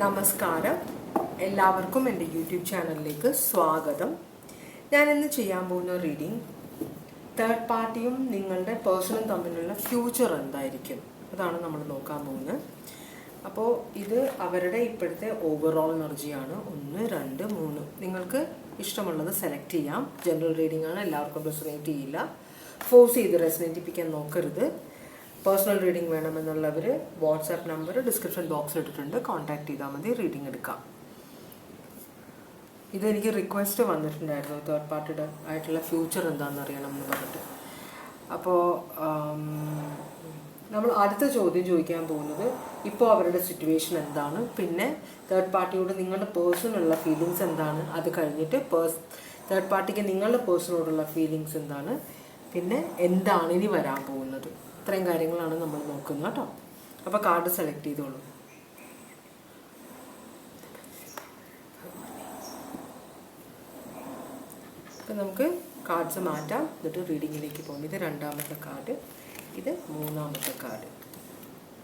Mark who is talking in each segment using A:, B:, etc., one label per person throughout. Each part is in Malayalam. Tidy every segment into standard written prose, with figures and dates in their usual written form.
A: നമസ്കാരം, എല്ലാവർക്കും എൻ്റെ യൂട്യൂബ് ചാനലിലേക്ക് സ്വാഗതം. ഞാനിന്ന് ചെയ്യാൻ പോകുന്ന റീഡിംഗ് തേർഡ് പാർട്ടിയും നിങ്ങളുടെ പേഴ്സണും തമ്മിലുള്ള ഫ്യൂച്ചർ എന്തായിരിക്കും അതാണ് നമ്മൾ നോക്കാൻ പോകുന്നത്. അപ്പോൾ ഇത് അവരുടെ ഇപ്പോഴത്തെ ഓവറോൾ എനർജിയാണ്. 1, 2, 3. നിങ്ങൾക്ക് ഇഷ്ടമുള്ളത് സെലക്ട് ചെയ്യാം. ജനറൽ റീഡിംഗ് ആണ്, എല്ലാവർക്കും റെസൊനേറ്റ് ചെയ്യില്ല. ഫോഴ്സ് ചെയ്ത് റെസൊനേറ്റിപ്പിക്കാൻ നോക്കരുത്. പേഴ്സണൽ റീഡിംഗ് വേണമെന്നുള്ളവർ വാട്സാപ്പ് നമ്പർ ഡിസ്ക്രിപ്ഷൻ ബോക്സിൽ ഇട്ടിട്ടുണ്ട്, കോൺടാക്ട് ചെയ്താൽ മതി, റീഡിംഗ് എടുക്കാം. ഇതെനിക്ക് റിക്വസ്റ്റ് വന്നിട്ടുണ്ടായിരുന്നു, തേർഡ് പാർട്ടിയുടെ ആയിട്ടുള്ള ഫ്യൂച്ചർ എന്താണെന്ന് അറിയണം എന്ന് പറഞ്ഞിട്ട്. അപ്പോൾ നമ്മൾ അടുത്ത ചോദ്യം ചോദിക്കാൻ പോകുന്നത് ഇപ്പോൾ അവരുടെ സിറ്റുവേഷൻ എന്താണ്, പിന്നെ തേർഡ് പാർട്ടിയോട് നിങ്ങളുടെ പേഴ്സണുള്ള ഫീലിങ്സ് എന്താണ്, അത് കഴിഞ്ഞിട്ട് തേർഡ് പാർട്ടിക്ക് നിങ്ങളുടെ പേഴ്സണോടുള്ള ഫീലിങ്സ് എന്താണ്, പിന്നെ എന്താണ് ഇനി വരാൻ പോകുന്നത്. ഇത്രയും കാര്യങ്ങളാണ് നമ്മൾ നോക്കുന്നത് കേട്ടോ. അപ്പോൾ കാർഡ് സെലക്ട് ചെയ്തോളൂ. അപ്പം നമുക്ക് കാർഡ്സ് മാറ്റാം, എന്നിട്ട് റീഡിങ്ങിലേക്ക് പോകും. ഇത് രണ്ടാമത്തെ കാർഡ്, ഇത് മൂന്നാമത്തെ കാർഡ്.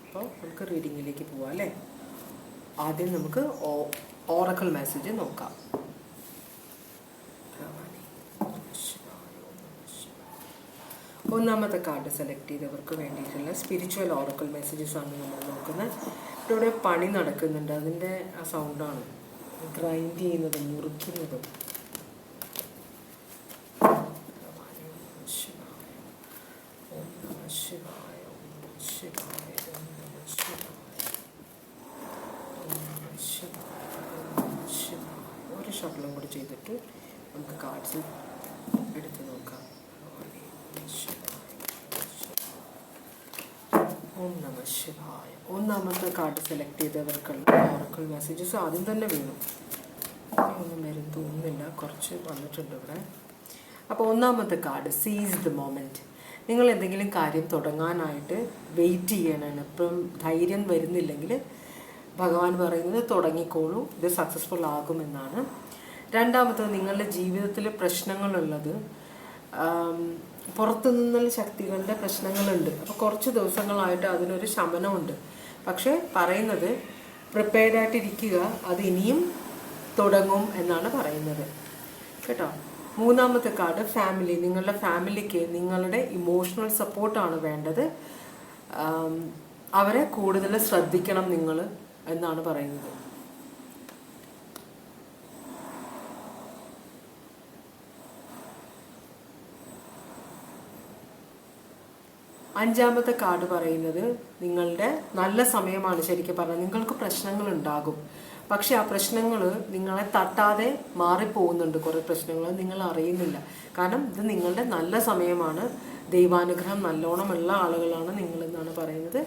A: അപ്പോൾ നമുക്ക് റീഡിങ്ങിലേക്ക് പോവാം അല്ലേ. ആദ്യം നമുക്ക് ഓറക്കിൾ മെസ്സേജ് നോക്കാം. ഒന്നാമത്തെ കാർഡ് സെലക്ട് ചെയ്തവർക്ക് വേണ്ടിയിട്ടുള്ള സ്പിരിച്വൽ ഓറക്കിൾ മെസ്സേജസ് ആണ് നമ്മൾ നോക്കുന്നത്. ഇവിടെ പണി നടക്കുന്നുണ്ട്, അതിൻ്റെ ആ സൗണ്ടാണ്, ഗ്രൈൻഡ് ചെയ്യുന്നതും മുറിക്കുന്നതും. ഒരു ഷഫിളും കൂടി ചെയ്തിട്ട് നമുക്ക് കാർഡ്സ് എടുത്ത് നോക്കാം. ഓം നമ ശിവായ. ഒന്നാമത്തെ കാർഡ് സെലക്ട് ചെയ്തവർക്കുള്ള ഓറക്കിൾ മെസ്സേജസ് ആദ്യം തന്നെ വീണു. ഒന്നും വരും തോന്നുന്നില്ല, കുറച്ച് വന്നിട്ടുണ്ട് ഇവിടെ. അപ്പോൾ ഒന്നാമത്തെ കാർഡ് സീസ് ദ മൊമെൻറ്റ്. നിങ്ങൾ എന്തെങ്കിലും കാര്യം തുടങ്ങാനായിട്ട് വെയിറ്റ് ചെയ്യാനാണ്. ഇപ്പം ധൈര്യം വരുന്നില്ലെങ്കിൽ ഭഗവാൻ പറയുന്നത് തുടങ്ങിക്കോളൂ, ഇത് സക്സസ്ഫുൾ ആകുമെന്നാണ്. രണ്ടാമത്തത്, നിങ്ങളുടെ ജീവിതത്തിൽ പ്രശ്നങ്ങളുള്ളത് പുറത്തു നിന്നുള്ള ശക്തികളുടെ പ്രശ്നങ്ങളുണ്ട്. അപ്പോൾ കുറച്ച് ദിവസങ്ങളായിട്ട് അതിനൊരു ശമനമുണ്ട്. പക്ഷേ പറയുന്നത് പ്രിപ്പയർഡായിട്ടിരിക്കുക, അത് ഇനിയും തുടങ്ങും എന്നാണ് പറയുന്നത് കേട്ടോ. മൂന്നാമത്തെ കാർഡ് ഫാമിലി. നിങ്ങളുടെ ഫാമിലിക്ക് നിങ്ങളുടെ ഇമോഷണൽ സപ്പോർട്ടാണ് വേണ്ടത്. അവരെ കൂടുതൽ ശ്രദ്ധിക്കണം നിങ്ങൾ എന്നാണ് പറയുന്നത്. അഞ്ചാമത്തെ കാർഡ് പറയുന്നത് നിങ്ങളുടെ നല്ല സമയമാണ്. ശരിക്കും പറഞ്ഞാൽ നിങ്ങൾക്ക് പ്രശ്നങ്ങൾ ഉണ്ടാകും, പക്ഷെ ആ പ്രശ്നങ്ങൾ നിങ്ങളെ തട്ടാതെ മാറിപ്പോകുന്നുണ്ട്. കുറേ പ്രശ്നങ്ങൾ നിങ്ങൾ അറിയുന്നില്ല, കാരണം ഇത് നിങ്ങളുടെ നല്ല സമയമാണ്. ദൈവാനുഗ്രഹം നല്ലോണമുള്ള ആളുകളാണ് നിങ്ങളെന്നാണ് പറയുന്നത്.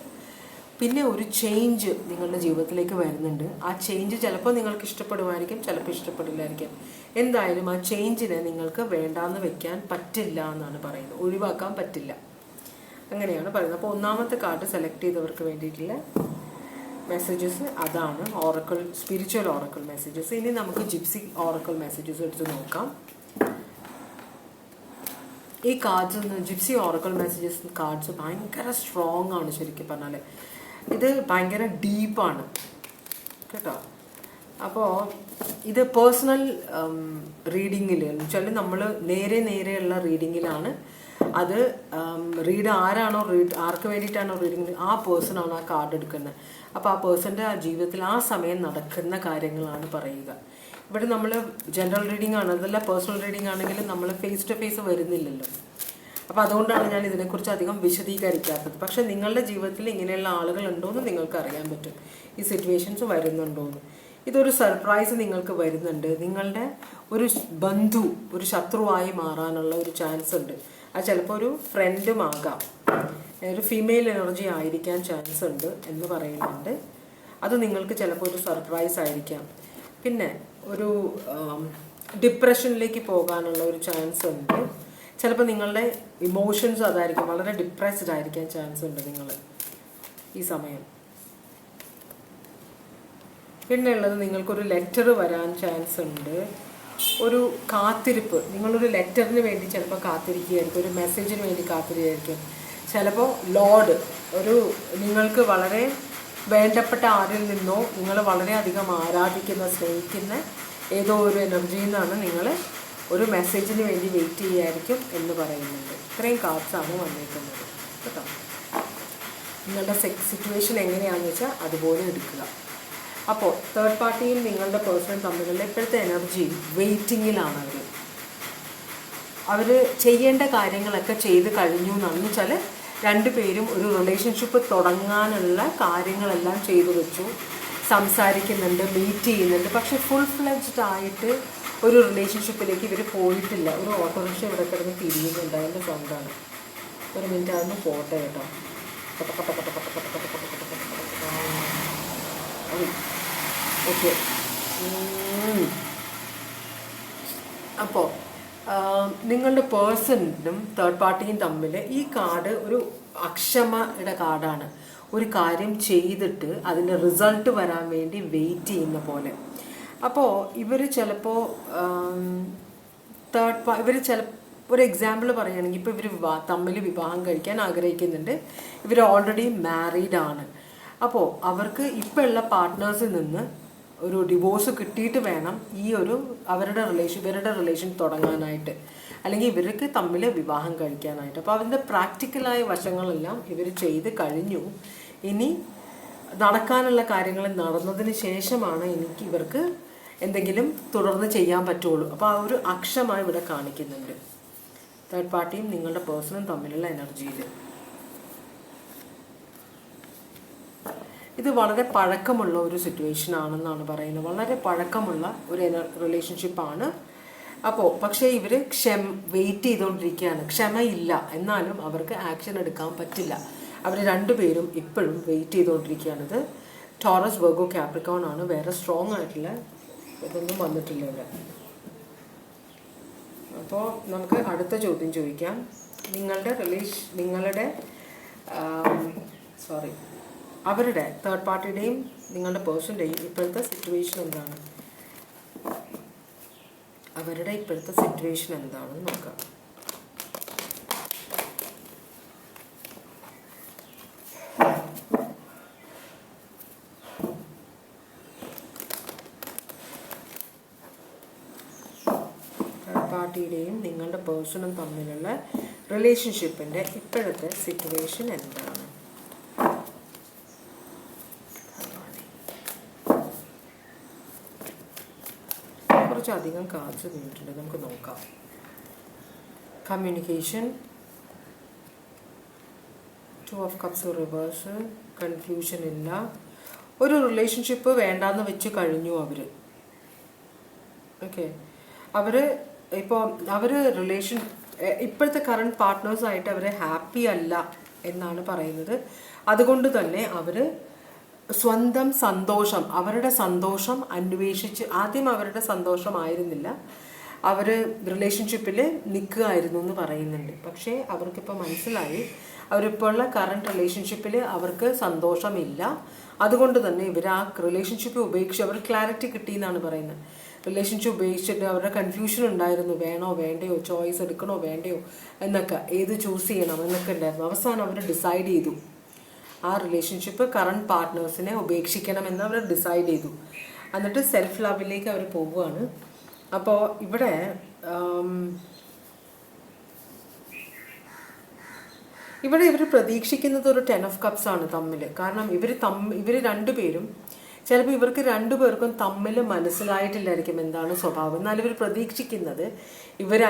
A: പിന്നെ ഒരു ചേഞ്ച് നിങ്ങളുടെ ജീവിതത്തിലേക്ക് വരുന്നുണ്ട്. ആ ചേഞ്ച് ചിലപ്പോൾ നിങ്ങൾക്ക് ഇഷ്ടപ്പെടുമായിരിക്കും, ചിലപ്പോൾ ഇഷ്ടപ്പെടില്ലായിരിക്കും. എന്തായാലും ആ ചേഞ്ചിനെ നിങ്ങൾക്ക് വേണ്ടാന്ന് വെക്കാൻ പറ്റില്ല എന്നാണ് പറയുന്നത്, ഒഴിവാക്കാൻ പറ്റില്ല, അങ്ങനെയാണ് പറയുന്നത്. അപ്പോൾ ഒന്നാമത്തെ കാർഡ് സെലക്ട് ചെയ്തവർക്ക് വേണ്ടിയിട്ടുള്ള മെസ്സേജസ് അതാണ്, ഓറക്കിൾ സ്പിരിച്വൽ ഓറക്കിൾ മെസ്സേജസ്. ഇനി നമുക്ക് ജിപ്സി ഓറക്കിൾ മെസ്സേജസ് എടുത്ത് നോക്കാം. ഈ cards gypsy Oracle messages cards ഭയങ്കര സ്ട്രോങ് ആണ്. ശരിക്കും പറഞ്ഞാൽ ഇത് ഭയങ്കര ഡീപ്പാണ് കേട്ടോ. അപ്പോൾ ഇത് പേഴ്സണൽ റീഡിങ്ങിൽ വെച്ചാൽ നമ്മൾ നേരെയുള്ള റീഡിങ്ങിലാണ്. അത് ആരാണോ ആർക്ക് വേണ്ടിയിട്ടാണോ റീഡിങ്, ആ പേഴ്സണാണ് ആ കാർഡ് എടുക്കുന്നത്. അപ്പോൾ ആ പേഴ്സൻ്റെ ആ ജീവിതത്തിൽ ആ സമയം നടക്കുന്ന കാര്യങ്ങളാണ് പറയുക. ഇവിടെ നമ്മൾ ജനറൽ റീഡിംഗ് ആണ്, അതല്ല പേഴ്സണൽ റീഡിംഗ് ആണെങ്കിലും നമ്മൾ ഫേസ് ടു ഫേസ് വരുന്നില്ലല്ലോ. അപ്പോൾ അതുകൊണ്ടാണ് ഞാൻ ഇതിനെക്കുറിച്ച് അധികം വിശദീകരിക്കാത്തത്. പക്ഷേ നിങ്ങളുടെ ജീവിതത്തിൽ ഇങ്ങനെയുള്ള ആളുകൾ ഉണ്ടോയെന്ന് നിങ്ങൾക്ക് അറിയാൻ പറ്റും, ഈ സിറ്റുവേഷൻസ് വരുന്നുണ്ടോയെന്ന്. ഇതൊരു സർപ്രൈസ് നിങ്ങൾക്ക് വരുന്നുണ്ട്. നിങ്ങളുടെ ഒരു ബന്ധു ഒരു ശത്രുവായി മാറാനുള്ള ഒരു ചാൻസ് ഉണ്ട്. അത് ചിലപ്പോൾ ഒരു ഫ്രണ്ടും ആകാം, ഒരു ഫീമെയിൽ എനർജി ആയിരിക്കാൻ ചാൻസ് ഉണ്ട് എന്ന് പറയുന്നുണ്ട്. അത് നിങ്ങൾക്ക് ചിലപ്പോൾ ഒരു സർപ്രൈസ് ആയിരിക്കാം. പിന്നെ ഒരു ഡിപ്രഷനിലേക്ക് പോകാനുള്ള ഒരു ചാൻസ് ഉണ്ട്. ചിലപ്പോൾ നിങ്ങളുടെ ഇമോഷൻസ് അതായിരിക്കും, വളരെ ഡിപ്രസ്ഡ് ആയിരിക്കാൻ ചാൻസ് ഉണ്ട് നിങ്ങൾ ഈ സമയം. പിന്നെ ഉള്ളത്, നിങ്ങൾക്കൊരു ലെറ്റർ വരാൻ ചാൻസ് ഉണ്ട്. ഒരു കാത്തിരിപ്പ്, നിങ്ങളൊരു ലെറ്ററിന് വേണ്ടി ചിലപ്പോൾ കാത്തിരിക്കുകയായിരിക്കും, ഒരു മെസ്സേജിന് വേണ്ടി കാത്തിരിക്കുകയായിരിക്കും. ചിലപ്പോൾ ലോഡ് നിങ്ങൾക്ക് വളരെ വേണ്ടപ്പെട്ട ആരിൽ നിന്നോ നിങ്ങൾ വളരെയധികം ആരാധിക്കുന്ന സ്നേഹിക്കുന്ന ഏതോ ഒരു എനർജിയിൽ നിന്നാണ് നിങ്ങൾ ഒരു മെസ്സേജിന് വേണ്ടി വെയിറ്റ് ചെയ്യായിരിക്കും എന്ന് പറയുന്നുണ്ട്. ഇത്രയും കാർഡ്സാണ് വന്നിരിക്കുന്നത് കേട്ടോ. നിങ്ങളുടെ സിറ്റുവേഷൻ എങ്ങനെയാണെന്ന് വെച്ചാൽ അതുപോലെ എടുക്കുക. അപ്പോൾ തേർഡ് പാർട്ടിയും നിങ്ങളുടെ പേഴ്സണൽ തമ്മിലുള്ള ഇപ്പോഴത്തെ എനർജി വെയിറ്റിങ്ങിലാണ്. അവർ ചെയ്യേണ്ട കാര്യങ്ങളൊക്കെ ചെയ്ത് കഴിഞ്ഞു എന്ന് വെച്ചാൽ രണ്ടുപേരും ഒരു റിലേഷൻഷിപ്പ് തുടങ്ങാനുള്ള കാര്യങ്ങളെല്ലാം ചെയ്തു വെച്ചു, സംസാരിക്കുന്നുണ്ട്, മീറ്റ് ചെയ്യുന്നുണ്ട്. പക്ഷെ ഫുൾ ഫ്ലെഡ്ജ്ഡ് ആയിട്ട് ഒരു റിലേഷൻഷിപ്പിലേക്ക് ഇവർ പോയിട്ടില്ല. ഒരു ഓട്ടോറിക്ഷ ഇവിടെ കിടന്ന് തിരിയുന്നുണ്ട്, അതിൻ്റെ സൗണ്ടാണ്. ഒരു മിനിറ്റ് അതൊന്ന് പോട്ടെ കേട്ടോ. ഓക്കെ. അപ്പോൾ നിങ്ങളുടെ പേഴ്സണും തേർഡ് പാർട്ടിയും തമ്മിൽ ഈ കാർഡ് ഒരു അക്ഷമയുടെ കാർഡാണ്. ഒരു കാര്യം ചെയ്തിട്ട് അതിൻ്റെ റിസൾട്ട് വരാൻ വേണ്ടി വെയിറ്റ് ചെയ്യുന്ന പോലെ. അപ്പോൾ ഇവർ ചിലപ്പോൾ ഇവർ ഒരു എക്സാമ്പിൾ പറയുകയാണെങ്കിൽ ഇപ്പോൾ ഇവർ തമ്മിൽ വിവാഹം കഴിക്കാൻ ആഗ്രഹിക്കുന്നുണ്ട്. ഇവർ ഓൾറെഡി മാരീഡ് ആണ്. അപ്പോൾ അവർക്ക് ഇപ്പോൾ ഉള്ള പാർട്ട്നേഴ്സിൽ നിന്ന് ഒരു ഡിവോഴ്സ് കിട്ടിയിട്ട് വേണം ഇവരുടെ റിലേഷൻ തുടങ്ങാനായിട്ട്, അല്ലെങ്കിൽ ഇവർക്ക് തമ്മിൽ വിവാഹം കഴിക്കാനായിട്ട്. അപ്പോൾ അതിൻ്റെ പ്രാക്ടിക്കലായ വശങ്ങളെല്ലാം ഇവർ ചെയ്ത് കഴിഞ്ഞു. ഇനി നടക്കാനുള്ള കാര്യങ്ങൾ നടന്നതിന് ശേഷമാണ് ഇവർക്ക് എന്തെങ്കിലും തുടർന്ന് ചെയ്യാൻ പറ്റുള്ളൂ. അപ്പോൾ ആ ഒരു അക്ഷമ ഇവിടെ കാണിക്കുന്നുണ്ട് തേർഡ് പാർട്ടിയും നിങ്ങളുടെ പേഴ്സണും തമ്മിലുള്ള എനർജിയിൽ. ഇത് വളരെ പഴക്കമുള്ള ഒരു സിറ്റുവേഷൻ ആണെന്നാണ് പറയുന്നത്. വളരെ പഴക്കമുള്ള ഒരു റിലേഷൻഷിപ്പാണ്. അപ്പോൾ പക്ഷേ ഇവർ വെയിറ്റ് ചെയ്തുകൊണ്ടിരിക്കുകയാണ്. ക്ഷമയില്ല, എന്നാലും അവർക്ക് ആക്ഷൻ എടുക്കാൻ പറ്റില്ല. അവർ രണ്ടുപേരും ഇപ്പോഴും വെയിറ്റ് ചെയ്തുകൊണ്ടിരിക്കുകയാണ്. ഇത് ടോറസ്, വെർഗോ, കാപ്രിക്കോൺ ആണ്. വേറെ സ്ട്രോങ് ആയിട്ടുള്ള ഇതൊന്നും വന്നിട്ടില്ല ഇവിടെ. അപ്പോൾ നമുക്ക് അടുത്ത ചോദ്യം ചോദിക്കാം. അവരുടെ തേർഡ് പാർട്ടിയുടെയും നിങ്ങളുടെ പേഴ്സൻ്റെയും ഇപ്പോഴത്തെ സിറ്റുവേഷൻ എന്താണ്? അവരുടെ ഇപ്പോഴത്തെ സിറ്റുവേഷൻ എന്താണെന്ന് നോക്കാം. പാർട്ടിയുടെയും നിങ്ങളുടെ പേഴ്സണും തമ്മിലുള്ള റിലേഷൻഷിപ്പിൻ്റെ ഇപ്പോഴത്തെ സിറ്റുവേഷൻ എന്താണ്? കുറച്ചധികം കാർഡ്സ് വീണിട്ടുണ്ട്, നമുക്ക് നോക്കാം. Communication, 2 of cups reverse, confusion ഇല്ല. ഒരു റിലേഷൻഷിപ്പ് വേണ്ടാന്ന് വെച്ച് കഴിഞ്ഞു അവർ. ഓക്കെ, ഇപ്പോഴത്തെ കറണ്ട് പാർട്ട്നേഴ്സായിട്ട് അവർ ഹാപ്പി അല്ല എന്നാണ് പറയുന്നത്. അതുകൊണ്ട് തന്നെ അവർ സ്വന്തം സന്തോഷം, അവരുടെ സന്തോഷം അന്വേഷിച്ച്, ആദ്യം അവരുടെ സന്തോഷമായിരുന്നില്ല, അവർ റിലേഷൻഷിപ്പിൽ നിൽക്കുകയായിരുന്നു എന്ന് പറയുന്നുണ്ട്. പക്ഷേ അവർക്കിപ്പോൾ മനസ്സിലായി അവരിപ്പോൾ ഉള്ള കറണ്ട് റിലേഷൻഷിപ്പിൽ അവർക്ക് സന്തോഷമില്ല. അതുകൊണ്ട് തന്നെ ഇവർ ആ റിലേഷൻഷിപ്പ് ഉപേക്ഷിച്ച്, അവർ ക്ലാരിറ്റി കിട്ടിയെന്നാണ് പറയുന്നത്. റിലേഷൻഷിപ്പ് ഉപേക്ഷിച്ചിട്ട് അവരുടെ കൺഫ്യൂഷൻ ഉണ്ടായിരുന്നു, വേണോ വേണ്ടയോ, ചോയ്സ് എടുക്കണോ വേണ്ടയോ എന്നൊക്കെ, ഏത് ചൂസ് ചെയ്യണം എന്നൊക്കെ ഉണ്ടായിരുന്നു. അവസാനം അവർ ഡിസൈഡ് ചെയ്തു ആ റിലേഷൻഷിപ്പ് കറണ്ട് പാർട്ട്നേഴ്സിനെ ഉപേക്ഷിക്കണമെന്ന് അവർ ഡിസൈഡ് ചെയ്തു. എന്നിട്ട് സെൽഫ് ലവിലേക്ക് അവർ പോവുകയാണ്. അപ്പോൾ ഇവിടെ ഇവർ പ്രതീക്ഷിക്കുന്നത് ഒരു 10 ഓഫ് കപ്സ് ആണ് തമ്മിൽ. കാരണം ഇവർ രണ്ടുപേരും ചിലപ്പോൾ ഇവർക്ക് രണ്ടുപേർക്കും തമ്മിൽ മനസ്സിലായിട്ടില്ലായിരിക്കും എന്താണ് സ്വഭാവം. എന്നാൽ ഇവർ പ്രതീക്ഷിക്കുന്നത് ഇവർ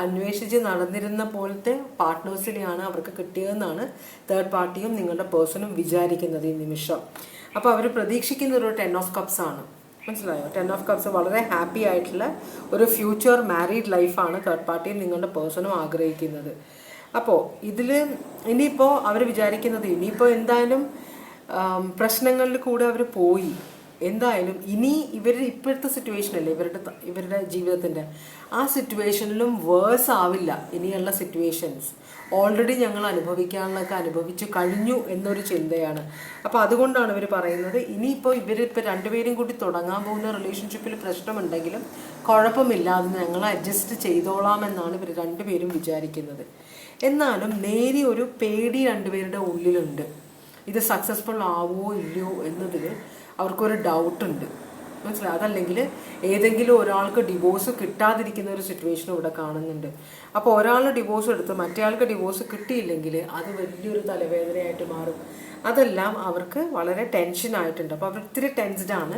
A: അന്വേഷിച്ച് നടന്നിരുന്ന പോലത്തെ പാർട്ട്നേഴ്സിനെയാണ് അവർക്ക് കിട്ടിയതെന്നാണ് തേർഡ് പാർട്ടിയും നിങ്ങളുടെ പേഴ്സണും വിചാരിക്കുന്നത് ഈ നിമിഷം. അപ്പോൾ അവർ പ്രതീക്ഷിക്കുന്ന ഒരു 10 ഓഫ് കപ്സ് ആണ്. മനസ്സിലായോ? 10 ഓഫ് കപ്സ് വളരെ ഹാപ്പി ആയിട്ടുള്ള ഒരു ഫ്യൂച്ചർ മാരീഡ് ലൈഫാണ് തേർഡ് പാർട്ടിയും നിങ്ങളുടെ പേഴ്സണും ആഗ്രഹിക്കുന്നത്. അപ്പോൾ ഇതിൽ ഇനിയിപ്പോൾ അവർ വിചാരിക്കുന്നത് ഇനിയിപ്പോൾ എന്തായാലും പ്രശ്നങ്ങളിൽ കൂടെ അവർ പോയി, എന്തായാലും ഇനി ഇപ്പോഴത്തെ സിറ്റുവേഷനല്ലേ ഇവരുടെ ജീവിതത്തിൻ്റെ, ആ സിറ്റുവേഷനിലും വേഴ്സ് ആവില്ല ഇനിയുള്ള സിറ്റുവേഷൻസ്. ഓൾറെഡി ഞങ്ങൾ അനുഭവിക്കാനുള്ളതൊക്കെ അനുഭവിച്ചു കഴിഞ്ഞു എന്നൊരു ചിന്തയാണ്. അപ്പോൾ അതുകൊണ്ടാണ് ഇവർ പറയുന്നത് ഇനിയിപ്പോൾ ഇവരിപ്പോൾ രണ്ടുപേരും കൂടി തുടങ്ങാൻ പോകുന്ന റിലേഷൻഷിപ്പിൽ പ്രശ്നമുണ്ടെങ്കിലും കുഴപ്പമില്ല, അത് ഞങ്ങൾ അഡ്ജസ്റ്റ് ചെയ്തോളാമെന്നാണ് ഇവർ രണ്ടുപേരും വിചാരിക്കുന്നത്. എന്നാലും നേരിയ ഒരു പേടി രണ്ടുപേരുടെ ഉള്ളിലുണ്ട്. ഇത് സക്സസ്ഫുൾ ആവോ ഇല്ലയോ എന്നതിൽ അവർക്കൊരു ഡൗട്ടുണ്ട്, മനസ്സിലായി. അതല്ലെങ്കിൽ ഏതെങ്കിലും ഒരാൾക്ക് ഡിവോഴ്സ് കിട്ടാതിരിക്കുന്ന ഒരു സിറ്റുവേഷൻ ഇവിടെ കാണുന്നുണ്ട്. അപ്പോൾ ഒരാൾ ഡിവോഴ്സ് എടുത്ത് മറ്റേ ആൾക്ക് ഡിവോഴ്സ് കിട്ടിയില്ലെങ്കിൽ അത് വലിയൊരു തലവേദനയായിട്ട് മാറും. അതെല്ലാം അവർക്ക് വളരെ ടെൻഷനായിട്ടുണ്ട്. അപ്പോൾ അവർ ഇത്തിരി ടെൻസ്ഡാണ്,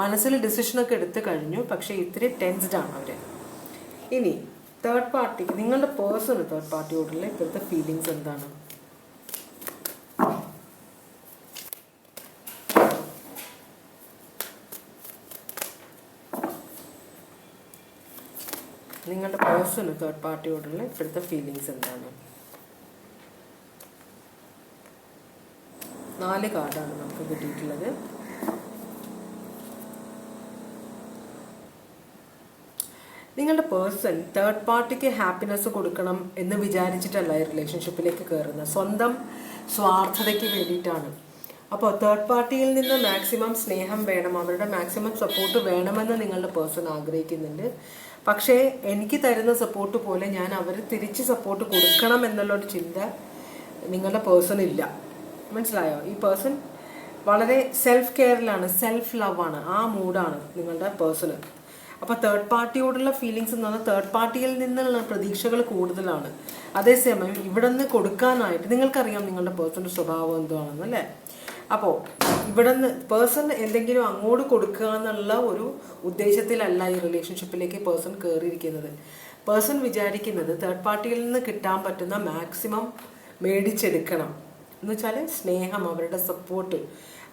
A: മനസ്സിൽ ഡിസിഷനൊക്കെ എടുത്തു കഴിഞ്ഞു, പക്ഷേ ഇത്തിരി ടെൻസ്ഡാണ് അവർ. ഇനി തേർഡ് പാർട്ടിക്ക്, നിങ്ങളുടെ പേഴ്സണ് തേർഡ് പാർട്ടിയോടുള്ള ഇപ്പോഴത്തെ ഫീലിങ്സ് എന്താണ്? നിങ്ങളുടെ പേഴ്സണ് തേർഡ് പാർട്ടിയോടുള്ള ഇപ്പോഴത്തെ ഫീലിങ്സ് എന്താണ്? 4 കാർഡാണ് നമുക്ക് കിട്ടിയിട്ടുള്ളത്. നിങ്ങളുടെ പേഴ്സൺ തേർഡ് പാർട്ടിക്ക് ഹാപ്പിനെസ് കൊടുക്കണം എന്ന് വിചാരിച്ചിട്ടല്ല ഈ റിലേഷൻഷിപ്പിലേക്ക് കയറുന്നത്, സ്വന്തം സ്വാർത്ഥതയ്ക്ക് വേണ്ടിയിട്ടാണ്. അപ്പോൾ തേർഡ് പാർട്ടിയിൽ നിന്ന് മാക്സിമം സ്നേഹം വേണം, അവരുടെ മാക്സിമം സപ്പോർട്ട് വേണമെന്ന് നിങ്ങളുടെ പേഴ്സൺ ആഗ്രഹിക്കുന്നുണ്ട്. പക്ഷേ എനിക്ക് തരുന്ന സപ്പോർട്ട് പോലെ ഞാൻ അവർ തിരിച്ച് സപ്പോർട്ട് കൊടുക്കണം എന്നുള്ളൊരു ചിന്ത നിങ്ങളുടെ പേഴ്സൺ ഇല്ല, മനസ്സിലായോ? ഈ പേഴ്സൺ വളരെ സെൽഫ് കെയറിലാണ്, സെൽഫ് ലവാണ്, ആ മൂഡാണ് നിങ്ങളുടെ പേഴ്സണ്. അപ്പോൾ തേർഡ് പാർട്ടിയോടുള്ള ഫീലിങ്സ് എന്ന് പറഞ്ഞാൽ തേർഡ് പാർട്ടിയിൽ നിന്നുള്ള പ്രതീക്ഷകൾ കൂടുതലാണ്. അതേസമയം ഇവിടെ നിന്ന് കൊടുക്കാനായിട്ട് നിങ്ങൾക്കറിയാം നിങ്ങളുടെ പേഴ്സൻ്റെ സ്വഭാവം എന്താണെന്ന്, അല്ലേ? അപ്പോൾ ഇവിടെ നിന്ന് പേഴ്സൺ എന്തെങ്കിലും അങ്ങോട്ട് കൊടുക്കുക എന്നുള്ള ഒരു ഉദ്ദേശത്തിലല്ല ഈ റിലേഷൻഷിപ്പിലേക്ക് പേഴ്സൺ കയറിയിരിക്കുന്നത്. പേഴ്സൺ വിചാരിക്കുന്നത് തേർഡ് പാർട്ടിയിൽ നിന്ന് കിട്ടാൻ പറ്റുന്ന മാക്സിമം മേടിച്ചെടുക്കണം എന്ന് വെച്ചാൽ സ്നേഹം, അവരുടെ സപ്പോർട്ട്.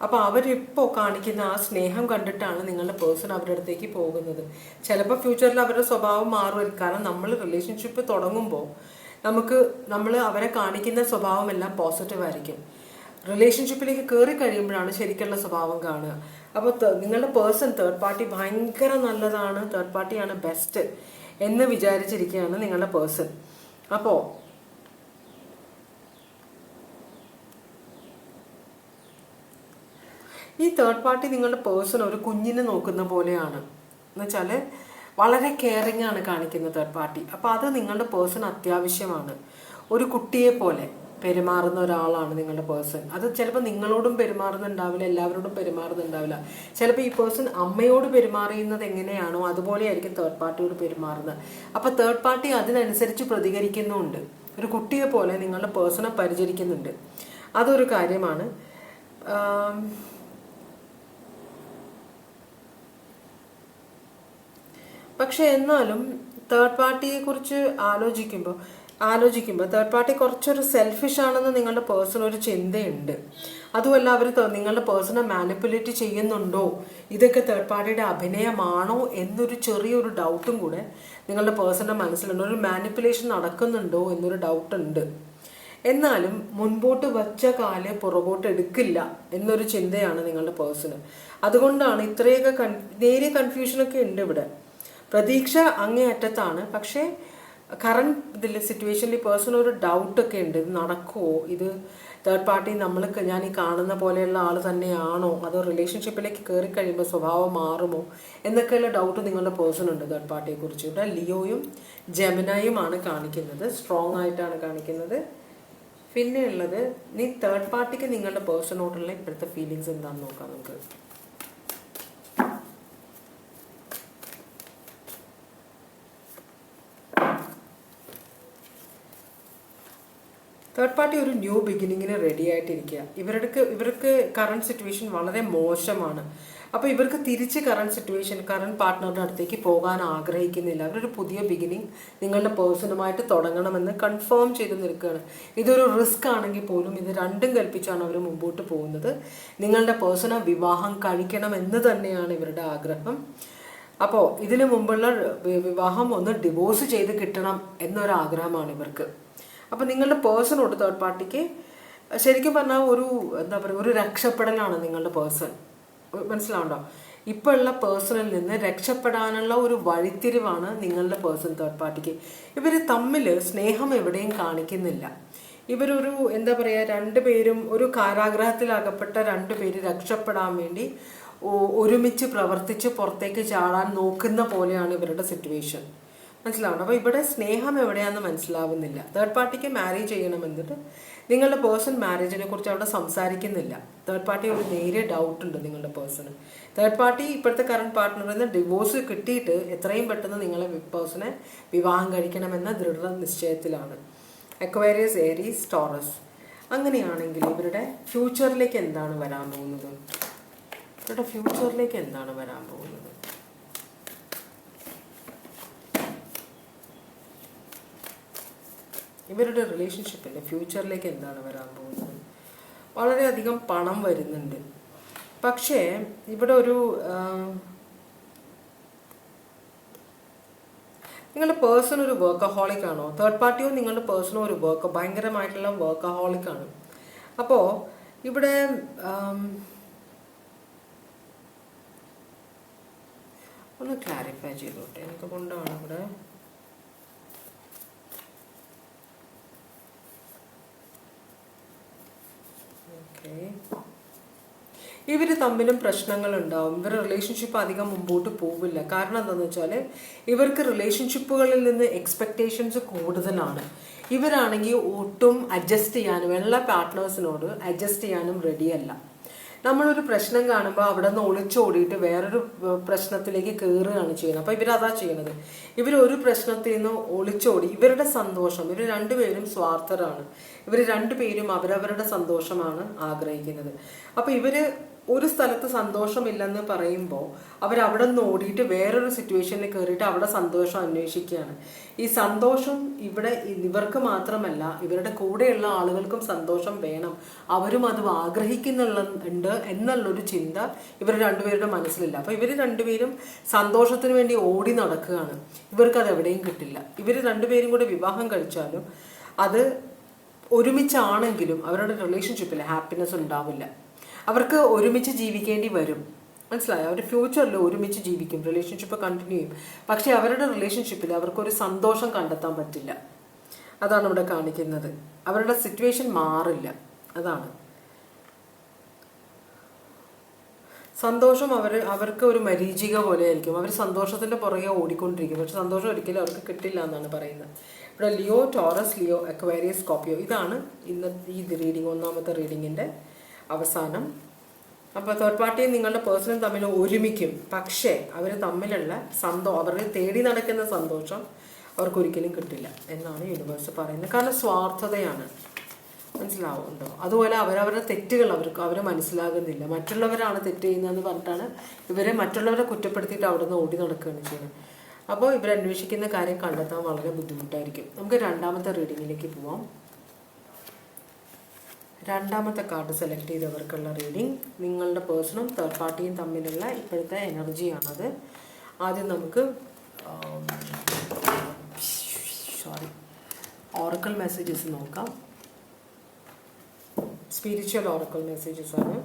A: അപ്പോൾ അവരിപ്പോൾ കാണിക്കുന്ന ആ സ്നേഹം കണ്ടിട്ടാണ് നിങ്ങളുടെ പേഴ്സൺ അവരുടെ അടുത്തേക്ക് പോകുന്നത്. ചിലപ്പോൾ ഫ്യൂച്ചറിൽ അവരുടെ സ്വഭാവം മാറുമായിരിക്കും. കാരണം നമ്മൾ റിലേഷൻഷിപ്പ് തുടങ്ങുമ്പോൾ നമ്മൾ അവരെ കാണിക്കുന്ന സ്വഭാവം എല്ലാം പോസിറ്റീവ് ആയിരിക്കും. റിലേഷൻഷിപ്പിലേക്ക് കയറി കഴിയുമ്പോഴാണ് ശരിക്കുള്ള സ്വഭാവം കാണുക. അപ്പോൾ നിങ്ങളുടെ പേഴ്സൺ തേർഡ് പാർട്ടി ഭയങ്കര നല്ലതാണ്, തേർഡ് പാർട്ടിയാണ് ബെസ്റ്റ് എന്ന് വിചാരിച്ചിരിക്കുകയാണ് നിങ്ങളുടെ പേഴ്സൺ. അപ്പോൾ ഈ തേർഡ് പാർട്ടി നിങ്ങളുടെ പേഴ്സൺ ഒരു കുഞ്ഞിനെ നോക്കുന്ന പോലെയാണ്, എന്നുവെച്ചാൽ വളരെ കെയറിങ് ആണ് കാണിക്കുന്ന തേർഡ് പാർട്ടി. അപ്പോൾ അത് നിങ്ങളുടെ പേഴ്സൺ അത്യാവശ്യമാണ്. ഒരു കുട്ടിയെ പോലെ പെരുമാറുന്ന ഒരാളാണ് നിങ്ങളുടെ പേഴ്സൺ. അത് ചിലപ്പോൾ നിങ്ങളോടും പെരുമാറുന്നുണ്ടാവില്ല, എല്ലാവരോടും പെരുമാറുന്നുണ്ടാവില്ല. ചിലപ്പോൾ ഈ പേഴ്സൺ അമ്മയോട് പെരുമാറുന്നത് എങ്ങനെയാണോ അതുപോലെ ആയിരിക്കും തേർഡ് പാർട്ടിയോട് പെരുമാറുന്നത്. അപ്പോൾ തേർഡ് പാർട്ടി അതിനനുസരിച്ച് പ്രതികരിക്കുന്നുമുണ്ട്. ഒരു കുട്ടിയെ പോലെ നിങ്ങളുടെ പേഴ്സണെ പരിചരിക്കുന്നുണ്ട്. അതൊരു കാര്യമാണ്. പക്ഷെ എന്നാലും തേർഡ് പാർട്ടിയെ കുറിച്ച് ആലോചിക്കുമ്പോൾ തേർഡ് പാർട്ടി കുറച്ചൊരു സെൽഫിഷ് ആണെന്ന് നിങ്ങളുടെ പേഴ്സൺ ഒരു ചിന്തയുണ്ട്. അതുമല്ല അവർ നിങ്ങളുടെ പേഴ്സണെ മാനിപ്പുലേറ്റ് ചെയ്യുന്നുണ്ടോ, ഇതൊക്കെ തേർഡ് പാർട്ടിയുടെ അഭിനയമാണോ എന്നൊരു ചെറിയൊരു ഡൗട്ടും കൂടെ നിങ്ങളുടെ പേഴ്സണിന്റെ മനസ്സിലുണ്ട്. ഒരു മാനിപ്പുലേഷൻ നടക്കുന്നുണ്ടോ എന്നൊരു ഡൗട്ടുണ്ട്. എന്നാലും മുൻപോട്ട് വച്ച കാല് പുറകോട്ട് എടുക്കില്ല എന്നൊരു ചിന്തയാണ് നിങ്ങളുടെ പേഴ്സണ്. അതുകൊണ്ടാണ് ഇത്രയൊക്കെ നേരിയ കൺഫ്യൂഷനൊക്കെ ഉണ്ട് ഇവിടെ. പ്രതീക്ഷ അങ്ങേയറ്റത്താണ്, പക്ഷേ കറണ്ട് സിറ്റുവേഷനിൽ പേഴ്സൺ ഒരു ഡൗട്ടൊക്കെ ഉണ്ട്. ഇത് നടക്കുമോ, ഇത് തേർഡ് പാർട്ടി ഞാൻ ഈ കാണുന്ന പോലെയുള്ള ആൾ തന്നെയാണോ, അതോ റിലേഷൻഷിപ്പിലേക്ക് കയറി കഴിയുമ്പോൾ സ്വഭാവം മാറുമോ എന്നൊക്കെയുള്ള ഡൗട്ട് നിങ്ങളുടെ പേഴ്സൺ ഉണ്ട് തേർഡ് പാർട്ടിയെ കുറിച്ച്. ഇവിടെ ലിയോയും ജെമിനായുമാണ് കാണിക്കുന്നത്, സ്ട്രോങ് ആയിട്ടാണ് കാണിക്കുന്നത്. പിന്നെ ഉള്ളത് തേർഡ് പാർട്ടിക്ക് നിങ്ങളുടെ പേഴ്സണോടുള്ള ഇപ്പോഴത്തെ ഫീലിങ്സ് എന്താണെന്ന് നോക്കാം നമുക്ക്. തേർഡ് പാർട്ടി ഒരു ന്യൂ ബിഗിനിങ്ങിന് റെഡി ആയിട്ടിരിക്കുക. ഇവർക്ക് കറണ്ട് സിറ്റുവേഷൻ വളരെ മോശമാണ്. അപ്പോൾ ഇവർക്ക് തിരിച്ച് കറണ്ട് പാർട്ട്ണറുടെ അടുത്തേക്ക് പോകാൻ ആഗ്രഹിക്കുന്നില്ല. അവരൊരു പുതിയ ബിഗിനിങ് നിങ്ങളുടെ പേഴ്സണുമായിട്ട് തുടങ്ങണമെന്ന് കൺഫേം ചെയ്ത് നിൽക്കുകയാണ്. ഇതൊരു റിസ്ക് ആണെങ്കിൽ പോലും ഇത് രണ്ടും കൽപ്പിച്ചാണ് അവർ മുമ്പോട്ട് പോകുന്നത്. നിങ്ങളുടെ പേഴ്സണെ വിവാഹം കഴിക്കണമെന്ന് തന്നെയാണ് ഇവരുടെ ആഗ്രഹം. അപ്പോൾ ഇതിനു മുമ്പുള്ള വിവാഹം ഒന്ന് ഡിവോഴ്സ് ചെയ്ത് കിട്ടണം എന്നൊരാഗ്രഹമാണ് ഇവർക്ക്. അപ്പം നിങ്ങളുടെ പേഴ്സണോട് തേർഡ് പാർട്ടിക്ക് ശരിക്കും പറഞ്ഞാൽ ഒരു രക്ഷപ്പെടലാണ് നിങ്ങളുടെ പേഴ്സൺ. മനസ്സിലാവുണ്ടോ? ഇപ്പോൾ ഉള്ള പേഴ്സണിൽ നിന്ന് രക്ഷപ്പെടാനുള്ള ഒരു വഴിത്തിരിവാണ് നിങ്ങളുടെ പേഴ്സൺ തേർഡ് പാർട്ടിക്ക്. ഇവർ തമ്മിൽ സ്നേഹം എവിടെയും കാണിക്കുന്നില്ല. ഇവരൊരു രണ്ടുപേരും ഒരു കാരാഗ്രഹത്തിലകപ്പെട്ട രണ്ടുപേര് രക്ഷപ്പെടാൻ വേണ്ടി ഒരുമിച്ച് പ്രവർത്തിച്ച് പുറത്തേക്ക് ചാടാൻ നോക്കുന്ന പോലെയാണ് ഇവരുടെ സിറ്റുവേഷൻ. മനസ്സിലാവണം? അപ്പോൾ ഇവിടെ സ്നേഹം എവിടെയാണെന്ന് മനസ്സിലാവുന്നില്ല. തേർഡ് പാർട്ടിക്ക് മാരേജ് ചെയ്യണമെന്നിട്ട് നിങ്ങളുടെ പേഴ്സൺ മാരേജിനെ കുറിച്ച് അവിടെ സംസാരിക്കുന്നില്ല. തേർഡ് പാർട്ടി ഒരു നേരിയ ഡൗട്ട് ഉണ്ട് നിങ്ങളുടെ പേഴ്സണ്. തേർഡ് പാർട്ടി ഇപ്പോഴത്തെ കറണ്ട് പാർട്ട്ണറിൽ നിന്ന് ഡിവോഴ്സ് കിട്ടിയിട്ട് എത്രയും പെട്ടെന്ന് നിങ്ങളെ പേഴ്സണെ വിവാഹം കഴിക്കണമെന്ന ദൃഢനിശ്ചയത്തിലാണ്. Aquarius, Aries, Taurus. അങ്ങനെയാണെങ്കിൽ ഇവരുടെ ഫ്യൂച്ചറിലേക്ക് എന്താണ് വരാൻ പോകുന്നത്? ഇവരുടെ ഫ്യൂച്ചറിലേക്ക് എന്താണ് വരാൻ പോകുന്നത്? ഇവരുടെ റിലേഷൻഷിപ്പിൻ്റെ ഫ്യൂച്ചറിലേക്ക് എന്താണ് വരാൻ പോകുന്നത്? വളരെയധികം പണം വരുന്നുണ്ട്. പക്ഷേ ഇവിടെ ഒരു നിങ്ങളുടെ പേഴ്സൺ ഒരു വർക്കഹോളിക് ആണോ? തേർഡ് പാർട്ടിയോ നിങ്ങളുടെ പേഴ്സണോ ഒരു ഭയങ്കരമായിട്ടുള്ള വർക്കഹോളിക് ആണ്. അപ്പോൾ ഇവിടെ ഒന്ന് ക്ലാരിഫൈ ചെയ്തോട്ടെ, എനിക്ക് കൊണ്ടാണ് ഇവിടെ ഇവർ തമ്മിലും പ്രശ്നങ്ങളുണ്ടാവും. ഇവരുടെ റിലേഷൻഷിപ്പ് അധികം മുമ്പോട്ട് പോവില്ല. കാരണം എന്താണെന്ന് വെച്ചാൽ ഇവർക്ക് റിലേഷൻഷിപ്പുകളിൽ നിന്ന് എക്സ്പെക്റ്റേഷൻസ് കൂടുതലാണ്. ഇവരാണെങ്കിൽ ഒട്ടും അഡ്ജസ്റ്റ് ചെയ്യാനും എല്ലാ പാർട്ട്നേഴ്സിനോട് അഡ്ജസ്റ്റ് ചെയ്യാനും റെഡിയല്ല. നമ്മളൊരു പ്രശ്നം കാണുമ്പോൾ അവിടെ നിന്ന് ഒളിച്ചോടിയിട്ട് വേറൊരു പ്രശ്നത്തിലേക്ക് കയറുകയാണ് ചെയ്യുന്നത്. അപ്പോൾ ഇവരതാ ചെയ്യണത്. ഇവരൊരു പ്രശ്നത്തിൽ നിന്ന് ഒളിച്ചോടി ഇവരുടെ സന്തോഷം, ഇവർ രണ്ടുപേരും സ്വാർത്ഥരാണ്. ഇവർ രണ്ടുപേരും അവരവരുടെ സന്തോഷമാണ് ആഗ്രഹിക്കുന്നത്. അപ്പോൾ ഇവര് ഒരു സ്ഥലത്ത് സന്തോഷമില്ലെന്ന് പറയുമ്പോൾ അവരവിടെ നിന്ന് ഓടിയിട്ട് വേറൊരു സിറ്റുവേഷനിൽ കയറിയിട്ട് അവിടെ സന്തോഷം അന്വേഷിക്കുകയാണ്. ഈ സന്തോഷം ഇവിടെ ഇവർക്ക് മാത്രമല്ല ഇവരുടെ കൂടെയുള്ള ആളുകൾക്കും സന്തോഷം വേണം, അവരും അത് ആഗ്രഹിക്കുന്നുണ്ട് എന്നുള്ളൊരു ചിന്ത ഇവർ രണ്ടുപേരുടെ മനസ്സിലില്ല. അപ്പോൾ ഇവർ രണ്ടുപേരും സന്തോഷത്തിന് വേണ്ടി ഓടി നടക്കുകയാണ്. ഇവർക്കത് എവിടെയും കിട്ടില്ല. ഇവർ രണ്ടുപേരും കൂടെ വിവാഹം കഴിച്ചാലും അത് ഒരുമിച്ചാണെങ്കിലും അവരുടെ റിലേഷൻഷിപ്പിൽ ഹാപ്പിനെസ് ഉണ്ടാവില്ല. അവർക്ക് ഒരുമിച്ച് ജീവിക്കേണ്ടി വരും. മനസ്സിലായോ? അവർ ഫ്യൂച്ചറിൽ ഒരുമിച്ച് ജീവിക്കും, റിലേഷൻഷിപ്പ് കണ്ടിന്യൂ ചെയ്യും. പക്ഷെ അവരുടെ റിലേഷൻഷിപ്പിൽ അവർക്കൊരു സന്തോഷം കണ്ടെത്താൻ പറ്റില്ല. അതാണ് ഇവിടെ കാണിക്കുന്നത്. അവരുടെ സിറ്റുവേഷൻ മാറില്ല. അതാണ് സന്തോഷം. അവർക്ക് ഒരു മരീചിക പോലെ ആയിരിക്കും. അവർ സന്തോഷത്തിൻ്റെ പുറകെ ഓടിക്കൊണ്ടിരിക്കും. പക്ഷെ സന്തോഷം ഒരിക്കലും അവർക്ക് കിട്ടില്ല എന്നാണ് പറയുന്നത്. ഇവിടെ Leo, Taurus, Leo, Aquarius, Scorpio. ഇതാണ് ഇന്നത്തെ ഈ റീഡിങ്, ഒന്നാമത്തെ റീഡിങ്ങിൻ്റെ അവസാനം. അപ്പോൾ തേർഡ് പാർട്ടിയും നിങ്ങളുടെ പേഴ്സണും തമ്മിൽ ഒരുമിക്കും. പക്ഷേ അവർ തമ്മിലുള്ള അവരെ തേടി നടക്കുന്ന സന്തോഷം അവർക്കൊരിക്കലും കിട്ടില്ല എന്നാണ് യൂണിവേഴ്സ് പറയുന്നത്. കാരണം സ്വാർത്ഥതയാണ്. മനസ്സിലാവുന്നുണ്ടോ? അതുപോലെ അവരവരുടെ തെറ്റുകൾ അവർ മനസ്സിലാകുന്നില്ല. മറ്റുള്ളവരാണ് തെറ്റ് ചെയ്യുന്നതെന്ന് പറഞ്ഞിട്ടാണ് ഇവരെ മറ്റുള്ളവരെ കുറ്റപ്പെടുത്തിയിട്ട് അവിടെ നിന്ന് ഓടി നടക്കുകയാണ് ചെയ്യുന്നത്. അപ്പോൾ ഇവരന്വേഷിക്കുന്ന കാര്യം കണ്ടെത്താൻ വളരെ ബുദ്ധിമുട്ടായിരിക്കും. നമുക്ക് രണ്ടാമത്തെ റീഡിങ്ങിലേക്ക് പോവാം. രണ്ടാമത്തെ കാർഡ് സെലക്ട് ചെയ്തവർക്കുള്ള റീഡിംഗ് നിങ്ങളുടെ പേഴ്സണും തേർഡ് പാർട്ടിയും തമ്മിലുള്ള ഇപ്പോഴത്തെ എനർജിയാണത്. ആദ്യം നമുക്ക് ഓറക്കിൾ മെസ്സേജസ് നോക്കാം. സ്പിരിച്വൽ ഓറക്കിൾ മെസ്സേജസ് ആണ്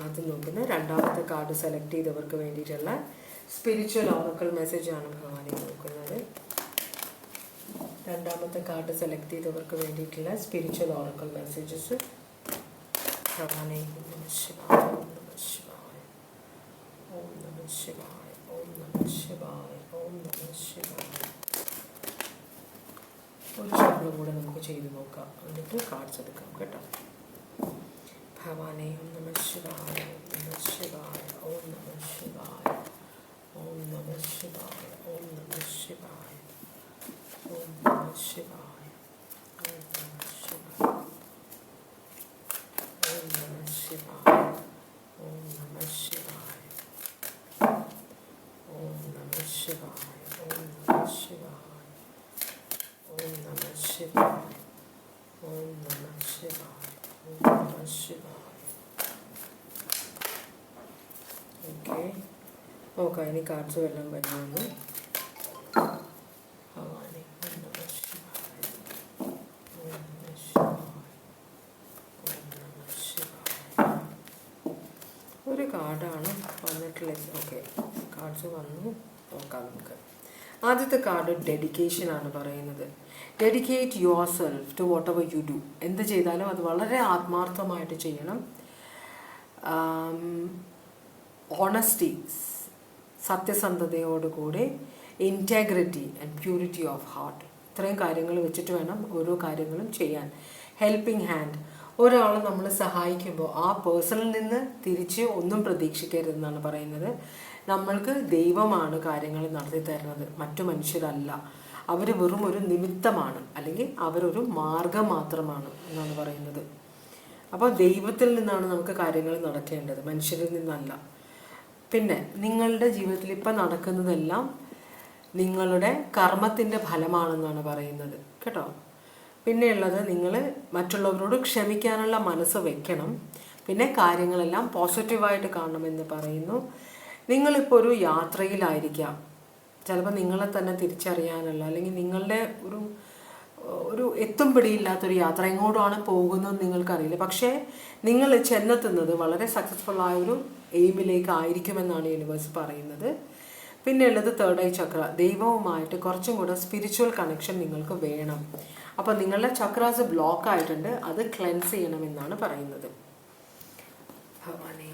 A: ആദ്യം നോക്കുന്നത്. രണ്ടാമത്തെ കാർഡ് സെലക്ട് ചെയ്തവർക്ക് വേണ്ടിയിട്ടുള്ള സ്പിരിച്വൽ ഓറക്കിൾ മെസ്സേജാണ് ഭഗവാനെ നോക്കുന്നത്. രണ്ടാമത്തെ കാർഡ് സെലക്ട് ചെയ്തവർക്ക് വേണ്ടിയിട്ടുള്ള സ്പിരിച്വൽ ഓറക്കിൾ മെസ്സേജസ് ഭഗവാനെ. ഓം നമഃ ശിവായ, ഓം നമഃ ശിവായ, ഓം നമഃ ശിവായ, ഓം നമഃ ശിവായ, ഓം നമഃ ശിവായ. ഒരു ശബ്ദം കൂടെ നമുക്ക് ചെയ്ത് നോക്കാം, എന്നിട്ട് കാർഡ്സ് എടുക്കാം കേട്ടോ. ഭഗവാനെ ഓം നമഃ ശിവായ, ഓം നമഃ ശിവായ, ഓം നമഃ ശിവായ, ഓം നമഃ ശിവായ, ഓം നമഃ ശിവായ, ഓം നമഃ ശിവായ, ഓം നമഃ ശിവായ, ഓം നമഃ ശിവായ, ഓം നമഃ ശിവായ, ഓം നമഃ ശിവായ, ഓം നമഃ ശിവായ, ഓം നമഃ ശിവായ, ഓം നമഃ ശിവായ, ഓം നമഃ ശിവായ. ഓക്കെ, നോക്കാം ഇനി കാർഡ്സ് എല്ലാം വരുന്നു. ഒരു കാർഡാണ് വന്നിട്ടുള്ളത്. ഓക്കെ, കാർഡ്സ് വന്നു, നോക്കാം നമുക്ക്. ആദ്യത്തെ കാർഡ് ഡെഡിക്കേഷൻ ആണ് പറയുന്നത്. Dedicate yourself to whatever you do. എന്ത് ചെയ്താലും അത് വളരെ ആത്മാർത്ഥമായിട്ട് ചെയ്യണം. ഓണസ്റ്റി, സത്യസന്ധതയോടുകൂടി, integrity and purity of heart. ഇത്രയും കാര്യങ്ങൾ വെച്ചിട്ട് വേണം ഓരോ കാര്യങ്ങളും ചെയ്യാൻ. ഹെൽപ്പിംഗ് ഹാൻഡ്, ഒരാൾ നമ്മൾ സഹായിക്കുമ്പോൾ ആ പേഴ്സണിൽ നിന്ന് തിരിച്ച് ഒന്നും പ്രതീക്ഷിക്കരുതെന്നാണ് പറയുന്നത്. നമ്മൾക്ക് ദൈവമാണ് കാര്യങ്ങൾ നടത്തി തരുന്നത്, മറ്റു മനുഷ്യരല്ല. അവർ വെറും ഒരു നിമിത്തമാണ്, അല്ലെങ്കിൽ അവരൊരു മാർഗം മാത്രമാണ് എന്നാണ് പറയുന്നത്. അപ്പോൾ ദൈവത്തിൽ നിന്നാണ് നമുക്ക് കാര്യങ്ങൾ നടക്കേണ്ടത്, മനുഷ്യരിൽ നിന്നല്ല. പിന്നെ നിങ്ങളുടെ ജീവിതത്തിൽ ഇപ്പം നടക്കുന്നതെല്ലാം നിങ്ങളുടെ കർമ്മത്തിൻ്റെ ഫലമാണെന്നാണ് പറയുന്നത് കേട്ടോ. പിന്നെയുള്ളത്, നിങ്ങൾ മറ്റുള്ളവരോട് ക്ഷമിക്കാനുള്ള മനസ്സ് വെക്കണം. പിന്നെ കാര്യങ്ങളെല്ലാം പോസിറ്റീവായിട്ട് കാണണമെന്ന് പറയുന്നു. നിങ്ങളിപ്പോൾ ഒരു യാത്രയിലായിരിക്കാം, ചിലപ്പോൾ നിങ്ങളെ തന്നെ തിരിച്ചറിയാനുള്ള, അല്ലെങ്കിൽ നിങ്ങളുടെ ഒരു എത്തും പിടിയില്ലാത്തൊരു യാത്ര, എങ്ങോട്ടാണ് പോകുന്നതെന്ന് നിങ്ങൾക്കറിയില്ല. പക്ഷേ നിങ്ങൾ ചെന്നെത്തുന്നത് വളരെ സക്സസ്ഫുള്ളായ ഒരു എയിമിലേക്ക് ആയിരിക്കുമെന്നാണ് യൂണിവേഴ്സ് പറയുന്നത്. പിന്നെയുള്ളത് തേർഡ് ഐ ചക്ര, ദൈവവുമായിട്ട് കുറച്ചും കൂടെ സ്പിരിച്വൽ കണക്ഷൻ നിങ്ങൾക്ക് വേണം. അപ്പോൾ നിങ്ങളുടെ ചക്രാസ് ബ്ലോക്ക് ആയിട്ടുണ്ട്, അത് ക്ലെൻസ് ചെയ്യണമെന്നാണ് പറയുന്നത്. ഭഗവാനേ,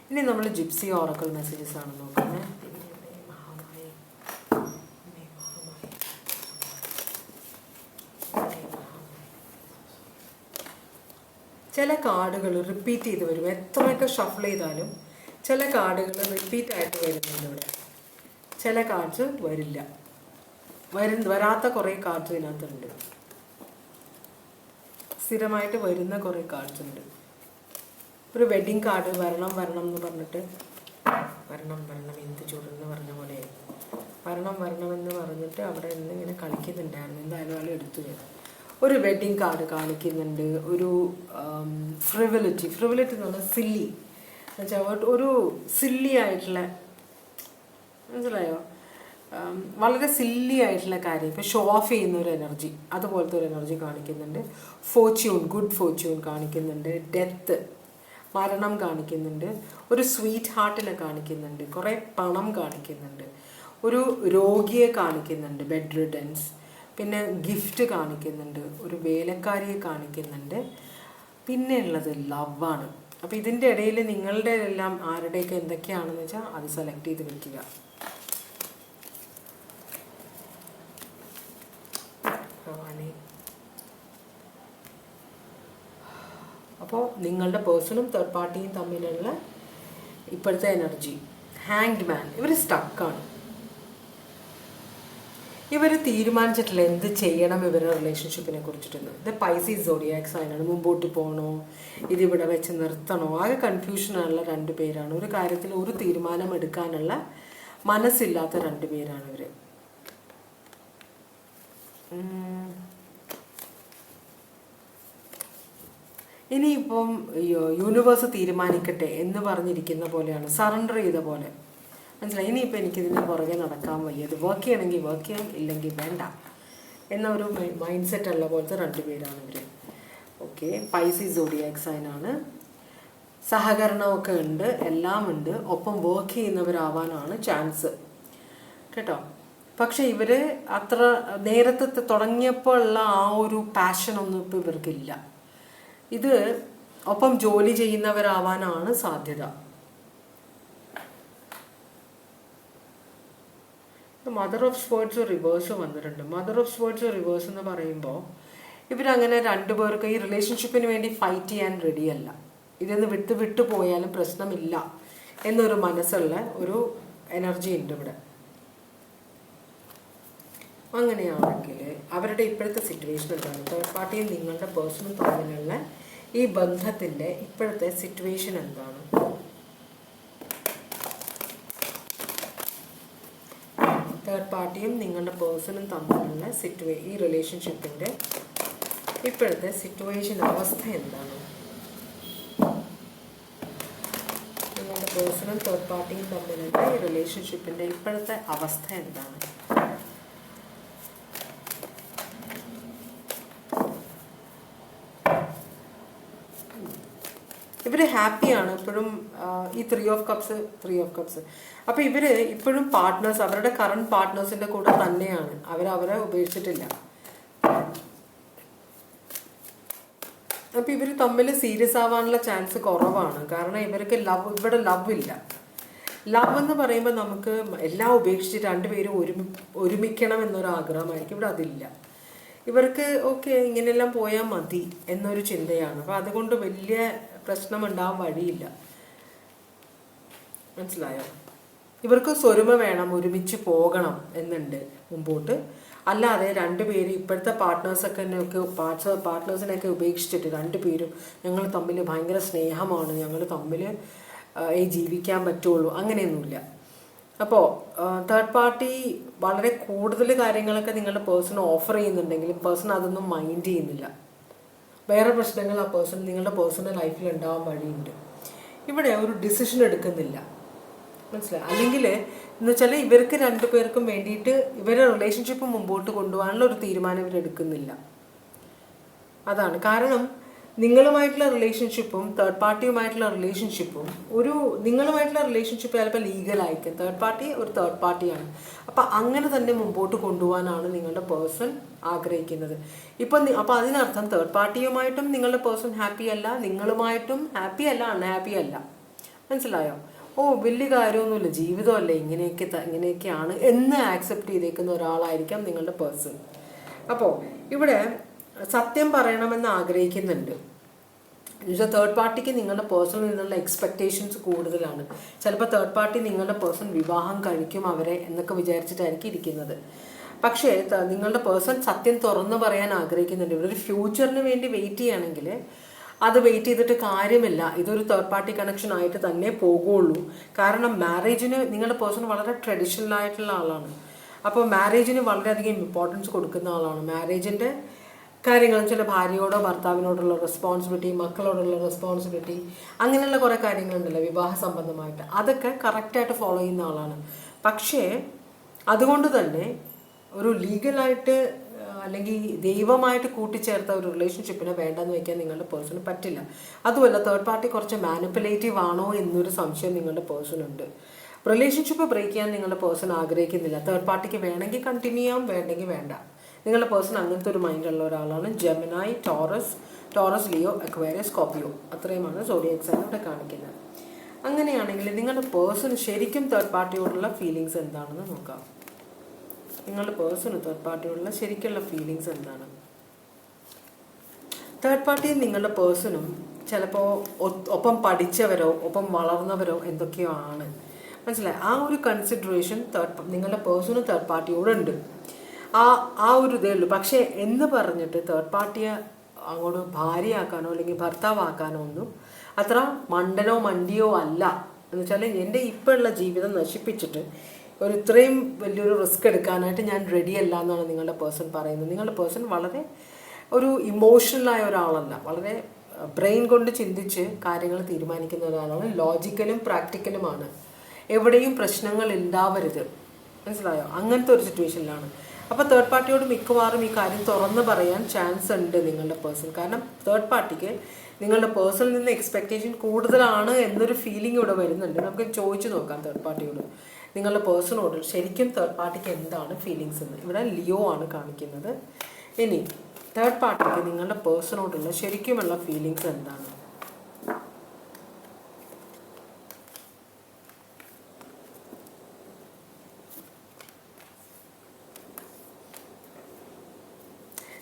A: ഇനി നമ്മൾ ജിപ്സി ഓറക്കിൾ മെസ്സേജസ് ആണ് നോക്കുന്നത്. ചില കാർഡുകൾ റിപ്പീറ്റ് ചെയ്ത് വരും, എത്രയൊക്കെ ഷഫിൾ ചെയ്താലും ചില കാർഡുകൾ റിപ്പീറ്റ് ആയിട്ട് വരുന്നുണ്ട് ഇവിടെ. ചില കാർഡ്സ് വരില്ല, വരാത്ത കുറേ കാർഡ്സ് ഇതിനകത്തുണ്ട്. സ്ഥിരമായിട്ട് വരുന്ന കുറേ കാർഡ്സ് ഉണ്ട്. ഒരു വെഡിങ് കാർഡ് വരണം എന്ന് പറഞ്ഞിട്ട് വരണം എന്ത് ചൂടെന്ന് പറഞ്ഞ പോലെ വരണമെന്ന് പറഞ്ഞിട്ട് അവിടെ നിന്ന് ഇങ്ങനെ കളിക്കുന്നുണ്ടായിരുന്നു. എന്തായാലും ആൾ എടുത്തു ഞാൻ. ഒരു വെഡിങ് കാർഡ് കാണിക്കുന്നുണ്ട്. ഒരു ഫ്രിവിലിറ്റി എന്ന് പറഞ്ഞാൽ സില്ലി എന്നുവെച്ചാൽ ഒരു സില്ലി ആയിട്ടുള്ള, മനസ്സിലായോ, വളരെ സില്ലി ആയിട്ടുള്ള കാര്യം. ഇപ്പോൾ ഷോ ഓഫ് ചെയ്യുന്ന ഒരു എനർജി, അതുപോലത്തെ ഒരു എനർജി കാണിക്കുന്നുണ്ട്. ഗുഡ് ഫോർച്യൂൺ കാണിക്കുന്നുണ്ട്. ഡെത്ത്, മരണം കാണിക്കുന്നുണ്ട്. ഒരു സ്വീറ്റ് ഹാർട്ടിനെ കാണിക്കുന്നുണ്ട്. കുറേ പണം കാണിക്കുന്നുണ്ട്. ഒരു രോഗിയെ കാണിക്കുന്നുണ്ട്, ബെഡ് റിഡൻസ്. പിന്നെ ഗിഫ്റ്റ് കാണിക്കുന്നുണ്ട്. ഒരു വേലക്കാരിയെ കാണിക്കുന്നുണ്ട്. പിന്നെ ഉള്ളത് ലവാണ്. അപ്പോൾ ഇതിൻ്റെ ഇടയിൽ നിങ്ങളുടെ എല്ലാം ആരുടെയൊക്കെ എന്തൊക്കെയാണെന്ന് വെച്ചാൽ അത് സെലക്ട് ചെയ്ത് വെക്കുക. അപ്പോൾ നിങ്ങളുടെ പേഴ്സണും തേർഡ് പാർട്ടിയും തമ്മിലുള്ള ഇപ്പോഴത്തെ എനർജി. ഹാങ്ഡ് മാൻ, ഇവർ സ്റ്റക്കാണ്. ഇവർ തീരുമാനിച്ചിട്ടില്ല എന്ത് ചെയ്യണം ഇവരുടെ റിലേഷൻഷിപ്പിനെ കുറിച്ചിട്ടൊന്ന്. ഇത് പൈസീസ് സോഡിയാക് സൈനാണ്. മുമ്പോട്ട് പോകണോ, ഇതിവിടെ വെച്ച് നിർത്തണോ, ആകെ കൺഫ്യൂഷനുള്ള രണ്ട് പേരാണ്. ഒരു കാര്യത്തിൽ ഒരു തീരുമാനം എടുക്കാനുള്ള മനസ്സില്ലാത്ത രണ്ട് പേരാണ് ഇവർ. ഇനിയിപ്പം യൂണിവേഴ്സ് തീരുമാനിക്കട്ടെ എന്ന് പറഞ്ഞിരിക്കുന്ന പോലെയാണ്, സറണ്ടർ ചെയ്ത പോലെ. മനസ്സിലായി? ഇനിയിപ്പോൾ എനിക്കിതിന് പുറകെ നടക്കാൻ വയ്യ, ഇത് വർക്ക് ചെയ്യണമെങ്കിൽ വർക്ക് ചെയ്യാം, ഇല്ലെങ്കിൽ വേണ്ട എന്നൊരു മൈൻഡ് സെറ്റ് ഉള്ള പോലത്തെ രണ്ട് പേരാണ് ഇവർ. ഓക്കെ, പൈസീസ് സോഡിയാക് സൈനാണ്. സഹകരണമൊക്കെ ഉണ്ട്, എല്ലാം ഉണ്ട്. ഒപ്പം വർക്ക് ചെയ്യുന്നവരാവാനാണ് ചാൻസ് കേട്ടോ. പക്ഷെ ഇവർ അത്ര നേരത്തെ തുടങ്ങിയപ്പോൾ ഉള്ള ആ ഒരു പാഷനൊന്നും ഇപ്പോൾ ഇവർക്കില്ല. ഇത് ഒപ്പം ജോലി ചെയ്യുന്നവരാവാനാണ് സാധ്യത. മദർ ഓഫ് സ്പോർട്സ് റിവേഴ്സ് വന്നിട്ടുണ്ട്. മദർ ഓഫ് സ്പോർട്സ് റിവേഴ്സ് എന്ന് പറയുമ്പോൾ ഇവരങ്ങനെ രണ്ടുപേർക്ക് ഈ റിലേഷൻഷിപ്പിന് വേണ്ടി ഫൈറ്റ് ചെയ്യാൻ റെഡിയല്ല. ഇതൊന്ന് വിട്ടു പോയാലും പ്രശ്നമില്ല എന്നൊരു മനസ്സുള്ള ഒരു എനർജി ഉണ്ട് ഇവിടെ. അങ്ങനെയാണെങ്കിൽ അവരുടെ ഇപ്പോഴത്തെ സിറ്റുവേഷൻ എന്താണ്? തേർഡ് പാർട്ടിയും നിങ്ങളുടെ പേഴ്സണൽ തമ്മിലുള്ള ഈ ബന്ധത്തിൻ്റെ ഇപ്പോഴത്തെ സിറ്റുവേഷൻ എന്താണ്? തേർഡ് പാർട്ടിയും നിങ്ങളുടെ പേഴ്സണും തമ്മിലുള്ള ഈ റിലേഷൻഷിപ്പിൻ്റെ ഇപ്പോഴത്തെ സിറ്റുവേഷൻ അവസ്ഥ എന്താണ്? നിങ്ങളുടെ പേഴ്സണും തേർഡ് പാർട്ടിയും തമ്മിലുള്ള ഈ റിലേഷൻഷിപ്പിൻ്റെ ഇപ്പോഴത്തെ അവസ്ഥ എന്താണ്? ഇവർ ഹാപ്പിയാണ് ഇപ്പോഴും. ഈ ത്രീ ഓഫ് കപ്സ്. അപ്പോൾ ഇവർ ഇപ്പോഴും പാർട്ട്നേഴ്സ്, അവരുടെ കറണ്ട് പാർട്ട്നേഴ്സിൻ്റെ കൂടെ തന്നെയാണ്. അവരെ ഉപേക്ഷിച്ചിട്ടില്ല. അപ്പം ഇവർ തമ്മിൽ സീരിയസ് ആവാനുള്ള ചാൻസ് കുറവാണ്. കാരണം ഇവർക്ക് ഇവിടെ ലവ് ഇല്ല. ലവ് എന്ന് പറയുമ്പോൾ നമുക്ക് എല്ലാം ഉപേക്ഷിച്ച് രണ്ടുപേരും ഒരുമിക്കണം എന്നൊരു ആഗ്രഹമായിരിക്കും. ഇവിടെ അതില്ല. ഇവർക്ക് ഓക്കെ ഇങ്ങനെയെല്ലാം പോയാൽ മതി എന്നൊരു ചിന്തയാണ്. അപ്പം അതുകൊണ്ട് വലിയ പ്രശ്നമുണ്ടാവാൻ വഴിയില്ല. മനസ്സിലായോ? ഇവർക്ക് സ്വരുമ വേണം, ഒരുമിച്ച് പോകണം എന്നുണ്ട് മുമ്പോട്ട്. അല്ലാതെ രണ്ടുപേരും ഇപ്പോഴത്തെ പാർട്ട്നേഴ്സിനെയൊക്കെ ഉപേക്ഷിച്ചിട്ട് രണ്ടുപേരും ഞങ്ങൾ തമ്മിൽ ഭയങ്കര സ്നേഹമാണ്, ഞങ്ങൾ തമ്മിൽ ജീവിക്കാൻ പറ്റുള്ളൂ, അങ്ങനെയൊന്നുമില്ല. അപ്പോൾ തേർഡ് പാർട്ടി വളരെ കൂടുതൽ കാര്യങ്ങളൊക്കെ നിങ്ങളുടെ പേഴ്സൺ ഓഫർ ചെയ്യുന്നുണ്ടെങ്കിലും പേഴ്സൺ അതൊന്നും മൈൻഡ് ചെയ്യുന്നില്ല. വേറെ പ്രശ്നങ്ങൾ ആ നിങ്ങളുടെ പേഴ്സണൽ ലൈഫിൽ ഉണ്ടാവാൻ വഴിയുണ്ട്. ഇവിടെ ഒരു ഡിസിഷൻ എടുക്കുന്നില്ല. മനസ്സിലായി? അല്ലെങ്കിൽ എന്ന് വെച്ചാൽ ഇവർക്ക് രണ്ടുപേർക്കും വേണ്ടിയിട്ട് ഇവരുടെ റിലേഷൻഷിപ്പ് മുമ്പോട്ട് കൊണ്ടുപോകാനുള്ള ഒരു തീരുമാനം ഇവരെടുക്കുന്നില്ല. അതാണ് കാരണം. നിങ്ങളുമായിട്ടുള്ള റിലേഷൻഷിപ്പും തേർഡ് പാർട്ടിയുമായിട്ടുള്ള റിലേഷൻഷിപ്പും നിങ്ങളുമായിട്ടുള്ള റിലേഷൻഷിപ്പ് ചിലപ്പോൾ ലീഗലായിരിക്കും. തേർഡ് പാർട്ടി ഒരു തേർഡ് പാർട്ടിയാണ്. അപ്പം അങ്ങനെ തന്നെ മുമ്പോട്ട് കൊണ്ടുപോകാനാണ് നിങ്ങളുടെ പേഴ്സൺ ആഗ്രഹിക്കുന്നത്. അപ്പം അതിനർത്ഥം തേർഡ് പാർട്ടിയുമായിട്ടും നിങ്ങളുടെ പേഴ്സൺ ഹാപ്പി അല്ല, നിങ്ങളുമായിട്ടും ഹാപ്പി അല്ല, അൺഹാപ്പി അല്ല. മനസ്സിലായോ? വലിയ കാര്യമൊന്നുമില്ല, ജീവിതമല്ലേ, ഇങ്ങനെയൊക്കെയാണ് എന്ന് ആക്സെപ്റ്റ് ചെയ്തേക്കുന്ന ഒരാളായിരിക്കാം നിങ്ങളുടെ പേഴ്സൺ. അപ്പോൾ ഇവിടെ സത്യം പറയണമെന്ന് ആഗ്രഹിക്കുന്നുണ്ട്. എന്നുവെച്ചാൽ തേർഡ് പാർട്ടിക്ക് നിങ്ങളുടെ പേഴ്സണിൽ നിന്നുള്ള എക്സ്പെക്റ്റേഷൻസ് കൂടുതലാണ്. ചിലപ്പോൾ തേർഡ് പാർട്ടി നിങ്ങളുടെ പേഴ്സൺ വിവാഹം കഴിക്കും അവരെ എന്നൊക്കെ വിചാരിച്ചിട്ടായിരിക്കും ഇരിക്കുന്നത്. പക്ഷേ നിങ്ങളുടെ പേഴ്സൺ സത്യം തുറന്നു പറയാൻ ആഗ്രഹിക്കുന്നുണ്ട്. ഇവിടെ ഒരു ഫ്യൂച്ചറിന് വേണ്ടി വെയിറ്റ് ചെയ്യുകയാണെങ്കിൽ അത് വെയിറ്റ് ചെയ്തിട്ട് കാര്യമില്ല. ഇതൊരു തേർഡ് പാർട്ടി കണക്ഷൻ ആയിട്ട് തന്നെ പോകുള്ളൂ. കാരണം മാരേജിന് നിങ്ങളുടെ പേഴ്സൺ വളരെ ട്രഡീഷണൽ ആയിട്ടുള്ള ആളാണ്. അപ്പോൾ മാരേജിന് വളരെയധികം ഇമ്പോർട്ടൻസ് കൊടുക്കുന്ന ആളാണ്. മാരേജിൻ്റെ കാര്യങ്ങളും ചില ഭാര്യയോടോ ഭർത്താവിനോടുള്ള റെസ്പോൺസിബിലിറ്റി, മക്കളോടുള്ള റെസ്പോൺസിബിലിറ്റി, അങ്ങനെയുള്ള കുറേ കാര്യങ്ങളുണ്ടല്ലോ വിവാഹ സംബന്ധമായിട്ട്, അതൊക്കെ കറക്റ്റായിട്ട് ഫോളോ ചെയ്യുന്ന ആളാണ്. പക്ഷേ അതുകൊണ്ട് തന്നെ ഒരു ലീഗലായിട്ട് അല്ലെങ്കിൽ ദൈവമായിട്ട് കൂട്ടിച്ചേർത്ത ഒരു റിലേഷൻഷിപ്പിനെ വേണ്ടെന്ന് വയ്ക്കാൻ നിങ്ങളുടെ പേഴ്സണ് പറ്റില്ല. അതുമല്ല തേർഡ് പാർട്ടി കുറച്ച് മാനിപ്പുലേറ്റീവ് ആണോ എന്നൊരു സംശയം നിങ്ങളുടെ പേഴ്സണുണ്ട്. റിലേഷൻഷിപ്പ് ബ്രേക്ക് ചെയ്യാൻ നിങ്ങളുടെ പേഴ്സൺ ആഗ്രഹിക്കുന്നില്ല. തേർഡ് പാർട്ടിക്ക് വേണമെങ്കിൽ കണ്ടിന്യൂ ചെയ്യാം, വേണ്ടെങ്കിൽ വേണ്ട. നിങ്ങളുടെ പേഴ്സൺ അങ്ങനത്തെ ഒരു മൈൻഡുള്ള ഒരാളാണ്. Gemini, Taurus, Leo, Aquarius, Scorpio, അത്രയുമാണ് സോഡിയക് സൈൻ ഇവിടെ കാണിക്കുന്നത്. അങ്ങനെയാണെങ്കിൽ നിങ്ങളുടെ പേഴ്സണ് ശരിക്കും തേർഡ് പാർട്ടിയോടുള്ള ഫീലിങ്സ് എന്താണെന്ന് നോക്കാം. നിങ്ങളുടെ പേഴ്സണ് തേർഡ് പാർട്ടിയോടുള്ള ശരിക്കുള്ള ഫീലിങ്സ് എന്താണ്? തേർഡ് പാർട്ടിയും നിങ്ങളുടെ പേഴ്സണും ചിലപ്പോൾ ഒപ്പം പഠിച്ചവരോ ഒപ്പം വളർന്നവരോ എന്തൊക്കെയോ ആണ്. മനസ്സിലായി? ആ ഒരു കൺസിഡറേഷൻ നിങ്ങളുടെ പേഴ്സണും തേർഡ് പാർട്ടിയോടുണ്ട്. ആ ഒരു ഇതേ ഉള്ളൂ. പക്ഷേ എന്ന് പറഞ്ഞിട്ട് തേർഡ് പാർട്ടിയെ അങ്ങോട്ട് ഭാര്യയാക്കാനോ അല്ലെങ്കിൽ ഭർത്താവാക്കാനോ ഒന്നും അത്ര മണ്ടിയോ അല്ല. എന്ന് വെച്ചാൽ എൻ്റെ ഇപ്പോഴുള്ള ജീവിതം നശിപ്പിച്ചിട്ട് ഇത്രയും വലിയൊരു റിസ്ക് എടുക്കാനായിട്ട് ഞാൻ റെഡിയല്ല എന്നാണ് നിങ്ങളുടെ പേഴ്സൺ പറയുന്നത്. നിങ്ങളുടെ പേഴ്സൺ വളരെ ഒരു ഇമോഷണലായ ഒരാളല്ല, വളരെ ബ്രെയിൻ കൊണ്ട് ചിന്തിച്ച് കാര്യങ്ങൾ തീരുമാനിക്കുന്ന ഒരാളാണ്. ലോജിക്കലും പ്രാക്ടിക്കലുമാണ്. എവിടെയും പ്രശ്നങ്ങൾ ഉണ്ടാവരുത്. മനസ്സിലായോ? അങ്ങനത്തെ ഒരു സിറ്റുവേഷനിലാണ്. അപ്പോൾ തേർഡ് പാർട്ടിയോട് മിക്കവാറും ഈ കാര്യം തുറന്ന് പറയാൻ ചാൻസ് ഉണ്ട് നിങ്ങളുടെ പേഴ്സൺ. കാരണം തേർഡ് പാർട്ടിക്ക് നിങ്ങളുടെ പേഴ്സണിൽ നിന്ന് എക്സ്പെക്റ്റേഷൻ കൂടുതലാണ് എന്നൊരു ഫീലിംഗ് ഇവിടെ വരുന്നുണ്ട്. നമുക്ക് ചോദിച്ചു നോക്കാം തേർഡ് പാർട്ടിയോട്, നിങ്ങളുടെ പേഴ്സണോട് ശരിക്കും തേർഡ് പാർട്ടിക്ക് എന്താണ് ഫീലിങ്സ് എന്ന്. ഇവിടെ ലിയോ ആണ് കാണിക്കുന്നത്. ഇനി തേർഡ് പാർട്ടിക്ക് നിങ്ങളുടെ പേഴ്സണോടുള്ള ശരിക്കുമുള്ള ഫീലിങ്സ് എന്താണ്?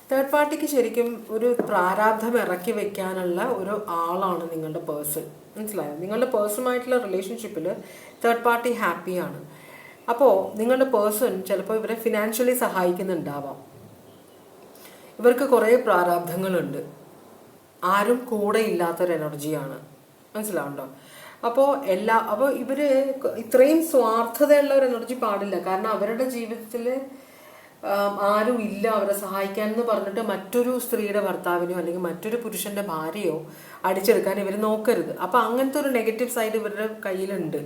A: തേർഡ് പാർട്ടിക്ക് ശരിക്കും ഒരു പ്രാരാബ്ധം ഇറക്കി വെക്കാനുള്ള ഒരു ആളാണ് നിങ്ങളുടെ പേഴ്സൺ. മനസ്സിലായോ? നിങ്ങളുടെ പേഴ്സണുമായിട്ടുള്ള റിലേഷൻഷിപ്പിൽ തേർഡ് പാർട്ടി ഹാപ്പിയാണ്. അപ്പോൾ നിങ്ങളുടെ പേഴ്സൺ ചിലപ്പോൾ ഇവരെ ഫിനാൻഷ്യലി സഹായിക്കുന്നുണ്ടാവാം. ഇവർക്ക് കുറേ പ്രാരാബ്ധങ്ങളുണ്ട്. ആരും കൂടെ ഇല്ലാത്തൊരു എനർജിയാണ്. മനസ്സിലാവുണ്ടോ? അപ്പോൾ ഇവർ ഇത്രയും സ്വാർത്ഥതയുള്ള ഒരു എനർജി പാടില്ല. കാരണം അവരുടെ ജീവിതത്തിൽ ആരും ഇല്ല അവരെ സഹായിക്കാൻ എന്ന് പറഞ്ഞിട്ട് മറ്റൊരു സ്ത്രീയുടെ ഭർത്താവിനെയോ അല്ലെങ്കിൽ മറ്റൊരു പുരുഷന്റെ ഭാര്യയോ അടിച്ചെടുക്കാൻ ഇവർ നോക്കരുത്. അപ്പം അങ്ങനത്തെ ഒരു നെഗറ്റീവ് സൈഡ് ഇവരുടെ കയ്യിലുണ്ട്.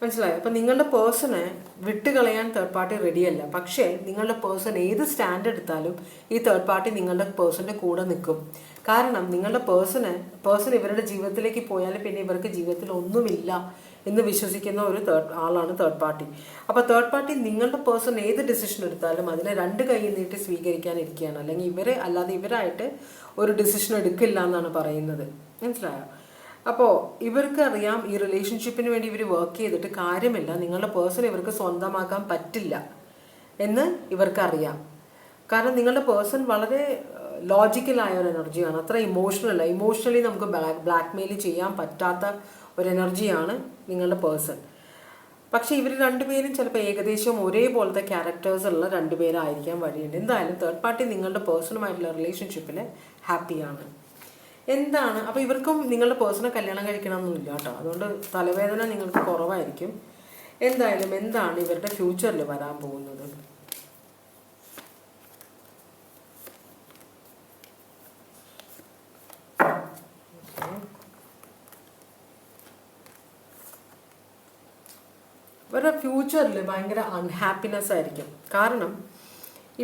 A: മനസ്സിലായോ? അപ്പം നിങ്ങളുടെ പേഴ്സണെ വിട്ടുകളയാൻ തേർഡ് പാർട്ടി റെഡിയല്ല. പക്ഷേ നിങ്ങളുടെ പേഴ്സൺ ഏത് സ്റ്റാൻഡ് എടുത്താലും ഈ തേർഡ് പാർട്ടി നിങ്ങളുടെ പേഴ്സന്റെ കൂടെ നിൽക്കും. കാരണം നിങ്ങളുടെ പേഴ്സൺ ഇവരുടെ ജീവിതത്തിലേക്ക് പോയാൽ പിന്നെ ഇവർക്ക് ജീവിതത്തിൽ ഒന്നുമില്ല എന്ന് വിശ്വസിക്കുന്ന ഒരു ആളാണ് തേർഡ് പാർട്ടി. അപ്പോൾ തേർഡ് പാർട്ടി നിങ്ങളുടെ പേഴ്സൺ ഏത് ഡിസിഷൻ എടുത്താലും അതിനെ രണ്ട് കൈ നീട്ടി സ്വീകരിക്കാനിരിക്കുകയാണ്. അല്ലെങ്കിൽ അല്ലാതെ ഇവരായിട്ട് ഒരു ഡിസിഷൻ എടുക്കില്ല എന്നാണ് പറയുന്നത്. മനസ്സിലായോ? അപ്പോൾ ഇവർക്ക് അറിയാം ഈ റിലേഷൻഷിപ്പിന് വേണ്ടി ഇവർ വർക്ക് ചെയ്തിട്ട് കാര്യമില്ല, നിങ്ങളുടെ പേഴ്സൺ ഇവർക്ക് സ്വന്തമാക്കാൻ പറ്റില്ല എന്ന് ഇവർക്കറിയാം. കാരണം നിങ്ങളുടെ പേഴ്സൺ വളരെ ലോജിക്കലായ ഒരു എനർജിയാണ്, അത്ര ഇമോഷണലി നമുക്ക് ബ്ലാക്ക് മെയിൽ ചെയ്യാൻ പറ്റാത്ത ഒരു എനർജിയാണ് നിങ്ങളുടെ പേഴ്സൺ. പക്ഷേ ഇവർ രണ്ടുപേരും ചിലപ്പോൾ ഏകദേശം ഒരേപോലത്തെ ക്യാരക്ടേഴ്സ് ഉള്ള രണ്ടുപേരായിരിക്കാൻ വഴിയുണ്ട്. എന്തായാലും തേർഡ് പാർട്ടി നിങ്ങളുടെ പേഴ്സണുമായിട്ടുള്ള റിലേഷൻഷിപ്പിൽ ഹാപ്പിയാണ്. എന്താണ് അപ്പോൾ ഇവർക്കും നിങ്ങളുടെ പേഴ്സണെ കല്യാണം കഴിക്കണമെന്നില്ല കേട്ടോ, അതുകൊണ്ട് തലവേദന നിങ്ങൾക്ക് കുറവായിരിക്കും. എന്തായാലും എന്താണ് ഇവരുടെ ഫ്യൂച്ചറിൽ വരാൻ പോകുന്നത്? ഇവരുടെ ഫ്യൂച്ചറിൽ ഭയങ്കര അൺഹാപ്പിനെസ് ആയിരിക്കും. കാരണം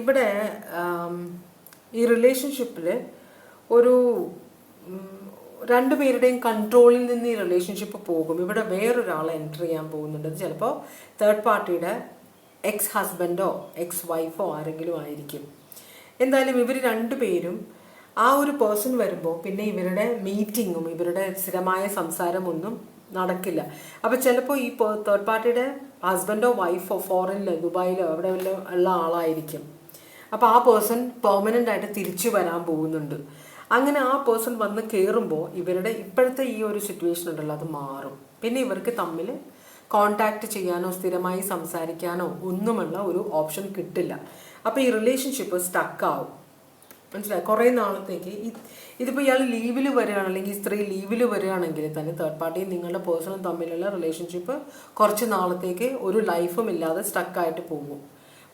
A: ഇവിടെ ഈ റിലേഷൻഷിപ്പിൽ ഒരു രണ്ടുപേരുടെയും കൺട്രോളിൽ നിന്ന് ഈ റിലേഷൻഷിപ്പ് പോകും. ഇവിടെ വേറൊരാളെ എൻ്റർ ചെയ്യാൻ പോകുന്നുണ്ട്. ചിലപ്പോൾ തേർഡ് പാർട്ടിയുടെ എക്സ് ഹസ്ബൻഡോ എക്സ് വൈഫോ ആരെങ്കിലും ആയിരിക്കും. എന്തായാലും ഇവർ രണ്ടുപേരും ആ ഒരു പേഴ്സൺ വരുമ്പോൾ പിന്നെ ഇവരുടെ മീറ്റിങ്ങും ഇവരുടെ സ്ഥിരമായ സംസാരമൊന്നും നടക്കില്ല. അപ്പോൾ ചിലപ്പോൾ ഈ തേർഡ് പാർട്ടിയുടെ ഹസ്ബൻഡോ വൈഫോ ഫോറിനിലോ ദുബായിലോ അവിടെ ഉള്ള ആളായിരിക്കും. അപ്പോൾ ആ പേഴ്സൺ പെർമനൻ്റ് ആയിട്ട് തിരിച്ചു വരാൻ പോകുന്നുണ്ട്. അങ്ങനെ ആ പേഴ്സൺ വന്ന് കയറുമ്പോൾ ഇവരുടെ ഇപ്പോഴത്തെ ഈ ഒരു സിറ്റുവേഷൻ ഉണ്ടല്ലോ അത് മാറും. പിന്നെ ഇവർക്ക് തമ്മിൽ കോണ്ടാക്ട് ചെയ്യാനോ സ്ഥിരമായി സംസാരിക്കാനോ ഒന്നുമുള്ള ഒരു ഓപ്ഷൻ കിട്ടില്ല. അപ്പോൾ ഈ റിലേഷൻഷിപ്പ് സ്റ്റക്കാവും. മനസ്സിലായി? കുറേ നാളത്തേക്ക് ഇതിപ്പോൾ ഇയാൾ ലീവിൽ വരികയാണ്, അല്ലെങ്കിൽ സ്ത്രീ ലീവിൽ വരികയാണെങ്കിൽ തന്നെ തേർഡ് പാർട്ടിയും നിങ്ങളുടെ പേഴ്സണും തമ്മിലുള്ള റിലേഷൻഷിപ്പ് കുറച്ച് നാളത്തേക്ക് ഒരു ലൈഫും ഇല്ലാതെ സ്റ്റക്കായിട്ട് പോകും.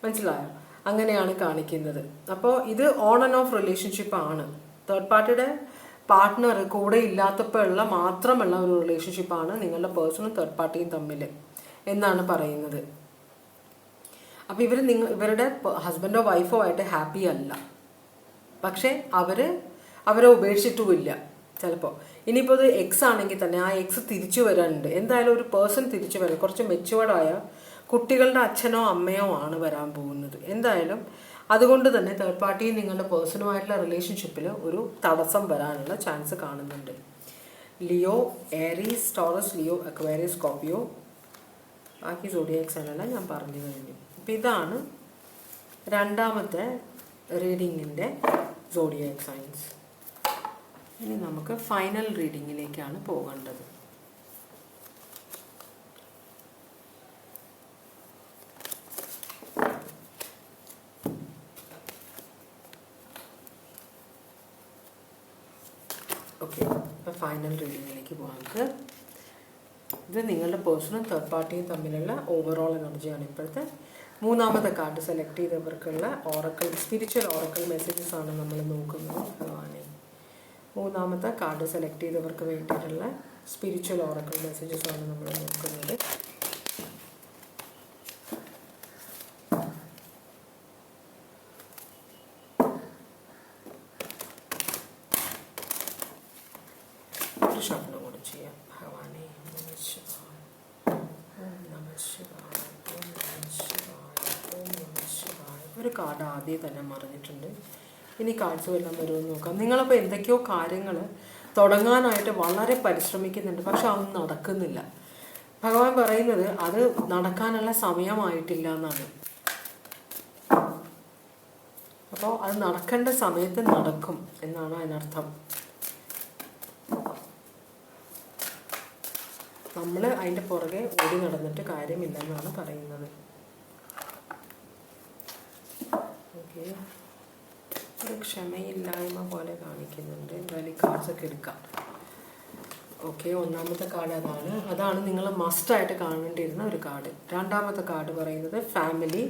A: മനസ്സിലായോ? അങ്ങനെയാണ് കാണിക്കുന്നത്. അപ്പോൾ ഇത് ഓൺ ആൻഡ് ഓഫ് റിലേഷൻഷിപ്പാണ്. തേർഡ് പാർട്ടിയുടെ പാർട്ട്ണർ കൂടെ ഇല്ലാത്തപ്പോഴുള്ള മാത്രമുള്ള ഒരു റിലേഷൻഷിപ്പാണ് നിങ്ങളുടെ പേഴ്സണും തേർഡ് പാർട്ടിയും തമ്മിൽ എന്നാണ് പറയുന്നത്. അപ്പോൾ ഇവരുടെ ഹസ്ബൻഡോ വൈഫോ ആയിട്ട് ഹാപ്പി അല്ല. പക്ഷേ അവരെ ഉപേക്ഷിച്ചിട്ടുമില്ല. ചിലപ്പോൾ ഇനിയിപ്പോൾ ഇത് എക്സ് ആണെങ്കിൽ തന്നെ ആ എക്സ് തിരിച്ചു വരാനുണ്ട്. എന്തായാലും ഒരു പേഴ്സൺ തിരിച്ചു വരാൻ കുറച്ച് മെച്ചുവേർഡായ കുട്ടികളുടെ അച്ഛനോ അമ്മയോ ആണ് വരാൻ പോകുന്നത്. എന്തായാലും അതുകൊണ്ട് തന്നെ തേർഡ് പാർട്ടിയും നിങ്ങളുടെ പേഴ്സണുമായിട്ടുള്ള റിലേഷൻഷിപ്പിൽ ഒരു തടസ്സം വരാനുള്ള ചാൻസ് കാണുന്നുണ്ട്. Leo, Aries, Taurus, Leo, Aquarius, Scorpio, ബാക്കി സോഡിയാക് സൈനെല്ലാം ഞാൻ പറഞ്ഞു കഴിഞ്ഞു. അപ്പം ഇതാണ് രണ്ടാമത്തെ റീഡിങ്ങിൻ്റെ സോഡിയാക് സൈൻസ്. ഇനി നമുക്ക് ഫൈനൽ റീഡിങ്ങിലേക്കാണ് പോകേണ്ടത്. ഓക്കെ, ഇപ്പോൾ ഫൈനൽ റീഡിങ്ങിലേക്ക് പോകാം. ഇത് നിങ്ങളുടെ പേഴ്സണും തേർഡ് പാർട്ടിയും തമ്മിലുള്ള ഓവറോൾ എനർജിയാണ്. ഇപ്പോഴത്തെ മൂന്നാമത്തെ കാർഡ് സെലക്ട് ചെയ്തവർക്കുള്ള ഓറക്കൽ സ്പിരിച്വൽ ഓറക്കൽ മെസ്സേജസ് ആണ് നമ്മൾ നോക്കുന്നത്. ഭഗവാനെ, മൂന്നാമത്തെ കാർഡ് സെലക്ട് ചെയ്തവർക്ക് വേണ്ടിയിട്ടുള്ള സ്പിരിച്വൽ ഓറക്കൽ മെസ്സേജസ് ആണ് നമ്മൾ നോക്കുന്നത്. ഒരു ശബ്ദം കൂടെ ചെയ്യാം. ഭഗവാനെ, ഒരു കാർഡ് ആദ്യം തന്നെ മറിഞ്ഞിട്ടുണ്ട്. ഇനി കാർഡ്സ് എല്ലാം വരുമെന്ന് നോക്കാം. നിങ്ങളപ്പോൾ എന്തൊക്കെയോ കാര്യങ്ങൾ തുടങ്ങാനായിട്ട് വളരെ പരിശ്രമിക്കുന്നുണ്ട്, പക്ഷെ അതൊന്നും നടക്കുന്നില്ല. ഭഗവാൻ പറയുന്നത് അത് നടക്കാനുള്ള സമയമായിട്ടില്ല എന്നാണ്. അപ്പോൾ അത് നടക്കേണ്ട സമയത്ത് നടക്കും എന്നാണ് അതിനർത്ഥം. നമ്മൾ അതിൻ്റെ പുറകെ ഓടി നടന്നിട്ട് കാര്യമില്ലെന്നാണ് പറയുന്നത്. ഓക്കെ, ഒരു ക്ഷമയില്ലായ്മ പോലെ കാണിക്കുന്നുണ്ട്. എന്തായാലും കാർഡ്സൊക്കെ എടുക്കാം. ഓക്കെ, ഒന്നാമത്തെ കാർഡ് അതാണ് നിങ്ങൾ മസ്റ്റായിട്ട് കാണേണ്ടിയിരുന്ന ഒരു കാർഡ്. രണ്ടാമത്തെ കാർഡ് പറയുന്നത് ഫാമിലി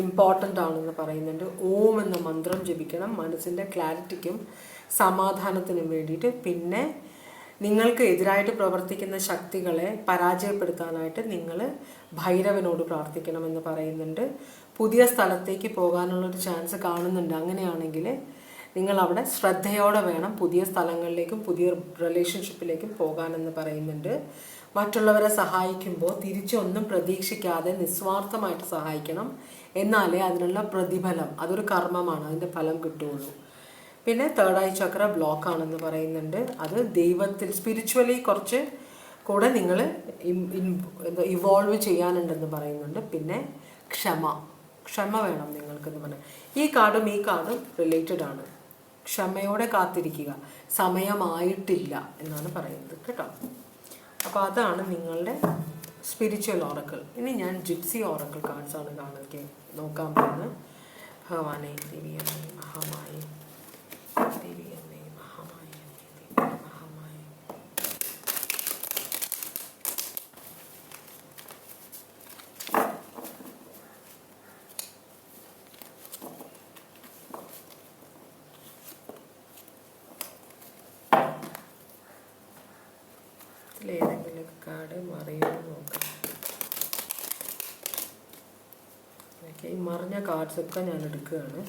A: ഇമ്പോർട്ടൻ്റ് ആണെന്ന് പറയുന്നുണ്ട്. ഓം എന്ന മന്ത്രം ജപിക്കണം മനസ്സിൻ്റെ ക്ലാരിറ്റിക്കും സമാധാനത്തിനും വേണ്ടിയിട്ട്. പിന്നെ നിങ്ങൾക്ക് എതിരായിട്ട് പ്രവർത്തിക്കുന്ന ശക്തികളെ പരാജയപ്പെടുത്താനായിട്ട് നിങ്ങൾ ഭൈരവനോട് പ്രാർത്ഥിക്കണമെന്ന് പറയുന്നുണ്ട്. പുതിയ സ്ഥലത്തേക്ക് പോകാനുള്ളൊരു ചാൻസ് കാണുന്നുണ്ട്. അങ്ങനെയാണെങ്കിൽ നിങ്ങൾ അവിടെ ശ്രദ്ധയോടെ വേണം പുതിയ സ്ഥലങ്ങളിലേക്കും പുതിയ റിലേഷൻഷിപ്പിലേക്കും പോകാനെന്ന് പറയുന്നുണ്ട്. മറ്റുള്ളവരെ സഹായിക്കുമ്പോൾ തിരിച്ചൊന്നും പ്രതീക്ഷിക്കാതെ നിസ്വാർത്ഥമായിട്ട് സഹായിക്കണം. എന്നാലേ അതിനുള്ള പ്രതിഫലം, അതൊരു കർമ്മമാണ്, അതിൻ്റെ ഫലം കിട്ടുകയുള്ളൂ. പിന്നെ തേർഡ് ഐ ചക്ര ബ്ലോക്ക് ആണെന്ന് പറയുന്നുണ്ട്. അത് ദൈവത്തിൽ സ്പിരിച്വലി കുറച്ച് കൂടെ നിങ്ങൾ ഇവോൾവ് ചെയ്യാനുണ്ടെന്ന് പറയുന്നുണ്ട്. പിന്നെ ക്ഷമ വേണം നിങ്ങൾക്കെന്ന് പറയാം. ഈ കാർഡും റിലേറ്റഡ് ആണ്. ക്ഷമയോടെ കാത്തിരിക്കുക, സമയമായിട്ടില്ല എന്നാണ് പറയുന്നത് കേട്ടോ. അപ്പോൾ അതാണ് നിങ്ങളുടെ സ്പിരിച്വൽ ഓറക്കിൾ. ഇനി ഞാൻ ജിപ്സി ഓറക്കിൾ കാർഡ്സ് ആണ് നോക്കാൻ പോകുന്നത്. ഭഗവാനെ ദേവിയമ്മേ മഹാമായി, ദേവിയമ്മേ മഹാമായി, മഹാമായി. ഇതിലേതെങ്കിലും കാർഡ് മറിയോ നോക്കാം. ഈ മറിഞ്ഞ കാർഡ്സൊക്കെ ഞാൻ എടുക്കുകയാണ്.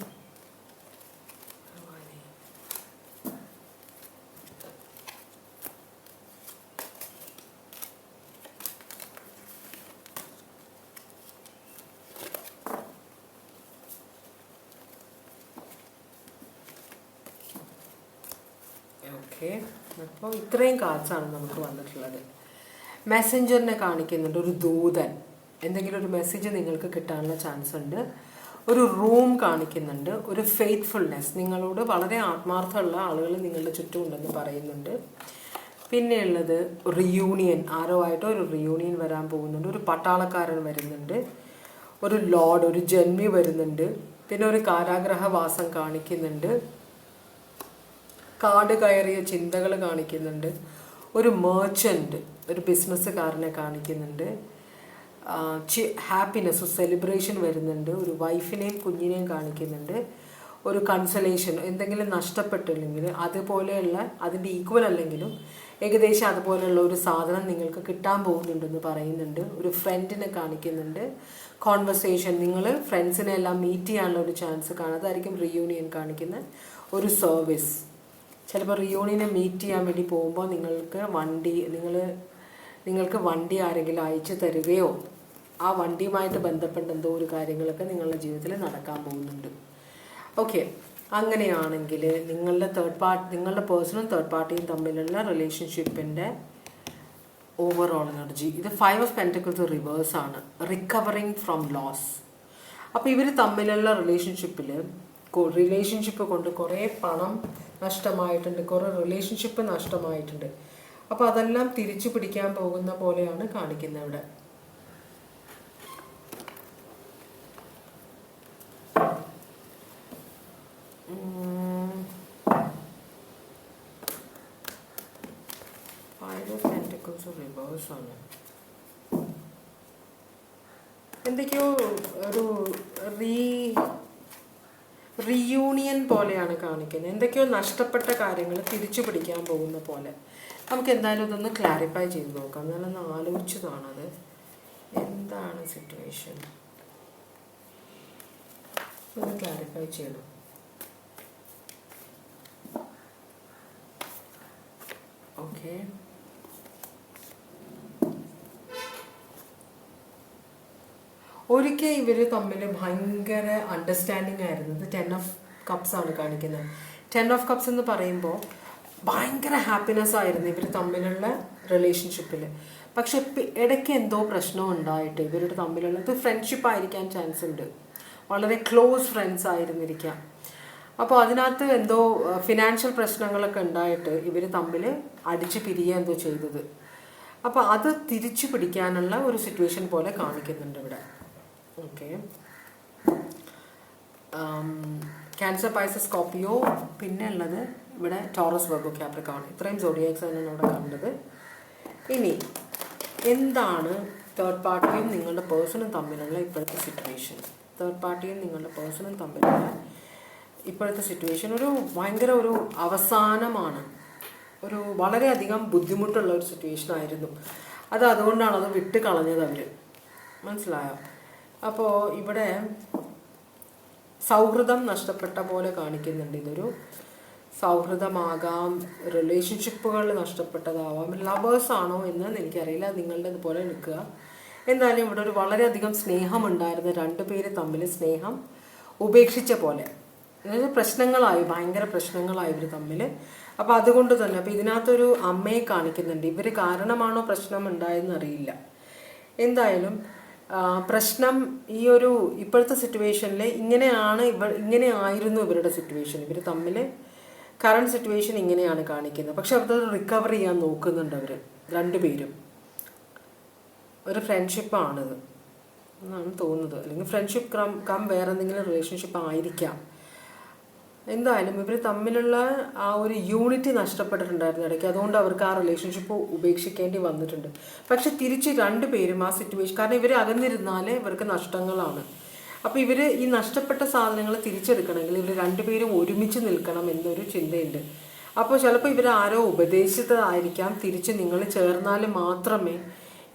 A: ഓക്കെ, അപ്പോൾ ഇത്രയും കാർഡ്സാണ് നമുക്ക് വന്നിട്ടുള്ളത്. മെസ്സഞ്ചറിനെ കാണിക്കുന്നുണ്ട്, ഒരു ദൂതൻ, എന്തെങ്കിലും ഒരു മെസ്സേജ് നിങ്ങൾക്ക് കിട്ടാനുള്ള ചാൻസ് ഉണ്ട്. ഒരു റൂം കാണിക്കുന്നുണ്ട്, ഒരു ഫെയ്ത്ത്ഫുൾനെസ്, നിങ്ങളോട് വളരെ ആത്മാർത്ഥമുള്ള ആളുകൾ നിങ്ങളുടെ ചുറ്റും ഉണ്ടെന്ന് പറയുന്നുണ്ട്. പിന്നെയുള്ളത് റിയൂണിയൻ, ആരോ ആയിട്ടോ ഒരു റിയൂണിയൻ വരാൻ പോകുന്നുണ്ട്. ഒരു പട്ടാളക്കാരൻ വരുന്നുണ്ട്, ഒരു ലോർഡ്, ഒരു ജന്മി വരുന്നുണ്ട്. പിന്നെ ഒരു കാരാഗ്രഹവാസം കാണിക്കുന്നുണ്ട്, കാട് കയറിയ ചിന്തകൾ കാണിക്കുന്നുണ്ട്. ഒരു മേർച്ചൻ്റ്, ഒരു ബിസിനസ്സുകാരനെ കാണിക്കുന്നുണ്ട്. ഹാപ്പിനെസ്, സെലിബ്രേഷൻ വരുന്നുണ്ട്. ഒരു വൈഫിനെയും കുഞ്ഞിനെയും കാണിക്കുന്നുണ്ട്. ഒരു കൺസലേഷൻ, എന്തെങ്കിലും നഷ്ടപ്പെട്ടില്ലെങ്കിൽ അതുപോലെയുള്ള, അതിൻ്റെ ഈക്വൽ അല്ലെങ്കിലും ഏകദേശം അതുപോലെയുള്ള ഒരു സാധനം നിങ്ങൾക്ക് കിട്ടാൻ പോകുന്നുണ്ടെന്ന് പറയുന്നുണ്ട്. ഒരു ഫ്രണ്ടിനെ കാണിക്കുന്നുണ്ട്. കോൺവെർസേഷൻ, നിങ്ങൾ ഫ്രണ്ട്സിനെ എല്ലാം മീറ്റ് ചെയ്യാനുള്ള ഒരു ചാൻസ് കാണും, അതായിരിക്കും റിയൂണിയൻ കാണിക്കുന്ന ഒരു സർവീസ്. ചിലപ്പോൾ റിയൂണിയനെ മീറ്റ് ചെയ്യാൻ വേണ്ടി പോകുമ്പോൾ നിങ്ങൾക്ക് വണ്ടി ആരെങ്കിലും അയച്ചു തരികയോ ആ വണ്ടിയുമായിട്ട് ബന്ധപ്പെട്ട എന്തോ ഒരു കാര്യങ്ങളൊക്കെ നിങ്ങളുടെ ജീവിതത്തിൽ നടക്കാൻ പോകുന്നുണ്ട്. ഓക്കെ, അങ്ങനെയാണെങ്കിൽ നിങ്ങളുടെ പേഴ്സണും തേർഡ് പാർട്ടിയും തമ്മിലുള്ള റിലേഷൻഷിപ്പിൻ്റെ ഓവറോൾ എനർജി, ഇത് 5 ഓഫ് പെൻറ്റക്കിൾസ് റിവേഴ്സ് ആണ്. Recovering from loss. അപ്പോൾ ഇവർ തമ്മിലുള്ള റിലേഷൻഷിപ്പ് കൊണ്ട് കുറേ പണം നഷ്ടമായിട്ടുണ്ട്, കുറേ റിലേഷൻഷിപ്പ് നഷ്ടമായിട്ടുണ്ട്. അപ്പോൾ അതെല്ലാം തിരിച്ചു പിടിക്കാൻ പോകുന്ന പോലെയാണ് കാണിക്കുന്നത് ഇവിടെ. റിവേഴ്സ് ആണ്. എന്തൊക്കെയോ ഒരു റീയൂണിയൻ പോലെയാണ് കാണിക്കുന്നത്. എന്തൊക്കെയോ നഷ്ടപ്പെട്ട കാര്യങ്ങൾ തിരിച്ചു പിടിക്കാൻ പോകുന്ന പോലെ. നമുക്ക് എന്തായാലും ഇതൊന്ന് ക്ലാരിഫൈ ചെയ്ത് നോക്കാം. ഞാനൊന്ന് ആലോചിച്ചതാണത്, എന്താണ് സിറ്റുവേഷൻ ഒന്ന് ക്ലാരിഫൈ ചെയ്യണം. ഓക്കെ, ഒരിക്കൽ ഇവർ തമ്മിൽ ഭയങ്കര അണ്ടർസ്റ്റാൻഡിങ് ആയിരുന്നത് 10 ഓഫ് കപ്സ് ആണ് കാണിക്കുന്നത്. 10 ഓഫ് കപ്സ് എന്ന് പറയുമ്പോൾ ഭയങ്കര ഹാപ്പിനെസ് ആയിരുന്നു ഇവർ തമ്മിലുള്ള റിലേഷൻഷിപ്പിൽ. പക്ഷെ ഇടയ്ക്ക് എന്തോ പ്രശ്നം ഉണ്ടായിട്ട് ഇവരുടെ തമ്മിലുള്ളത് ഫ്രണ്ട്ഷിപ്പ് ആയിരിക്കാൻ ചാൻസ് ഉണ്ട്, വളരെ ക്ലോസ് ഫ്രണ്ട്സ് ആയിരുന്നിരിക്കാം. അപ്പോൾ അതിനകത്ത് എന്തോ ഫിനാൻഷ്യൽ പ്രശ്നങ്ങളൊക്കെ ഉണ്ടായിട്ട് ഇവർ തമ്മിൽ അടിച്ച് പിരിയുക എന്തോ ചെയ്തത്. അപ്പോൾ അത് തിരിച്ചു പിടിക്കാനുള്ള ഒരു സിറ്റുവേഷൻ പോലെ കാണിക്കുന്നുണ്ട് ഇവിടെ. ഓക്കെ, ക്യാൻസർ, പൈസസ്, സ്കോർപ്പിയോ, പിന്നെ ഉള്ളത് ഇവിടെ ടോറസ്, വെർഗോ, കാപ്രിക്കോൺ. ഇത്രയും സോഡിയാക്സ് ആണ് ഇവിടെ കണ്ടത്. ഇനി എന്താണ് തേർഡ് പാർട്ടിയും നിങ്ങളുടെ പേഴ്സണും തമ്മിലുള്ള ഇപ്പോഴത്തെ സിറ്റുവേഷൻ? തേർഡ് പാർട്ടിയും നിങ്ങളുടെ പേഴ്സണും തമ്മിലുള്ള ഇപ്പോഴത്തെ സിറ്റുവേഷൻ ഭയങ്കര ഒരു അവസാനമാണ്. ഒരു വളരെയധികം ബുദ്ധിമുട്ടുള്ള ഒരു സിറ്റുവേഷൻ ആയിരുന്നു. അതുകൊണ്ടാണ് അത് വിട്ട് കളഞ്ഞത് അവർ, മനസ്സിലായോ? അപ്പോൾ ഇവിടെ സൗഹൃദം നഷ്ടപ്പെട്ട പോലെ കാണിക്കുന്നുണ്ട്. ഇതൊരു സൗഹൃദമാകാം, റിലേഷൻഷിപ്പുകൾ നഷ്ടപ്പെട്ടതാവാം, ലവേഴ്സാണോ എന്ന് എനിക്കറിയില്ല. നിങ്ങളുടെ ഇതുപോലെ നിൽക്കുക. എന്തായാലും ഇവിടെ ഒരു വളരെയധികം സ്നേഹമുണ്ടായിരുന്ന രണ്ടുപേര് തമ്മിൽ സ്നേഹം ഉപേക്ഷിച്ച പോലെ, അതായത് പ്രശ്നങ്ങളായി, ഭയങ്കര പ്രശ്നങ്ങളായി ഇവർ തമ്മിൽ. അപ്പോൾ അതുകൊണ്ട് തന്നെ അപ്പോൾ ഇതിനകത്തൊരു അമ്മയെ കാണിക്കുന്നുണ്ട്. ഇവർ കാരണമാണോ പ്രശ്നം ഉണ്ടായെന്ന് അറിയില്ല. എന്തായാലും പ്രശ്നം ഈ ഒരു ഇപ്പോഴത്തെ സിറ്റുവേഷനിൽ ഇങ്ങനെയായിരുന്നു ഇവരുടെ സിറ്റുവേഷൻ. ഇവർ തമ്മിൽ കറണ്ട് സിറ്റുവേഷൻ ഇങ്ങനെയാണ് കാണിക്കുന്നത്. പക്ഷെ അത് റിക്കവർ ചെയ്യാൻ നോക്കുന്നുണ്ട് അവർ രണ്ടുപേരും. ഒരു ഫ്രണ്ട്ഷിപ്പാണിത് എന്നാണ് തോന്നുന്നത്, അല്ലെങ്കിൽ ഫ്രണ്ട്ഷിപ്പ് കം വേറെ എന്തെങ്കിലും റിലേഷൻഷിപ്പ് ആയിരിക്കാം. എന്തായാലും ഇവർ തമ്മിലുള്ള ആ ഒരു യൂണിറ്റി നഷ്ടപ്പെട്ടിട്ടുണ്ടായിരുന്നു ഇടയ്ക്ക്. അതുകൊണ്ട് അവർക്ക് ആ റിലേഷൻഷിപ്പ് ഉപേക്ഷിക്കേണ്ടി വന്നിട്ടുണ്ട്. പക്ഷെ തിരിച്ച് രണ്ടുപേരും ആ സിറ്റുവേഷൻ, കാരണം ഇവർ അകന്നിരുന്നാൽ ഇവർക്ക് നഷ്ടങ്ങളാണ്. അപ്പോൾ ഇവർ ഈ നഷ്ടപ്പെട്ട സാധനങ്ങൾ തിരിച്ചെടുക്കണമെങ്കിൽ ഇവർ രണ്ടുപേരും ഒരുമിച്ച് നിൽക്കണം എന്നൊരു ചിന്തയുണ്ട്. അപ്പോൾ ചിലപ്പോൾ ഇവർ ആരോ ഉപദേശിച്ചതായിരിക്കാം, തിരിച്ച് നിങ്ങൾ ചേർന്നാൽ മാത്രമേ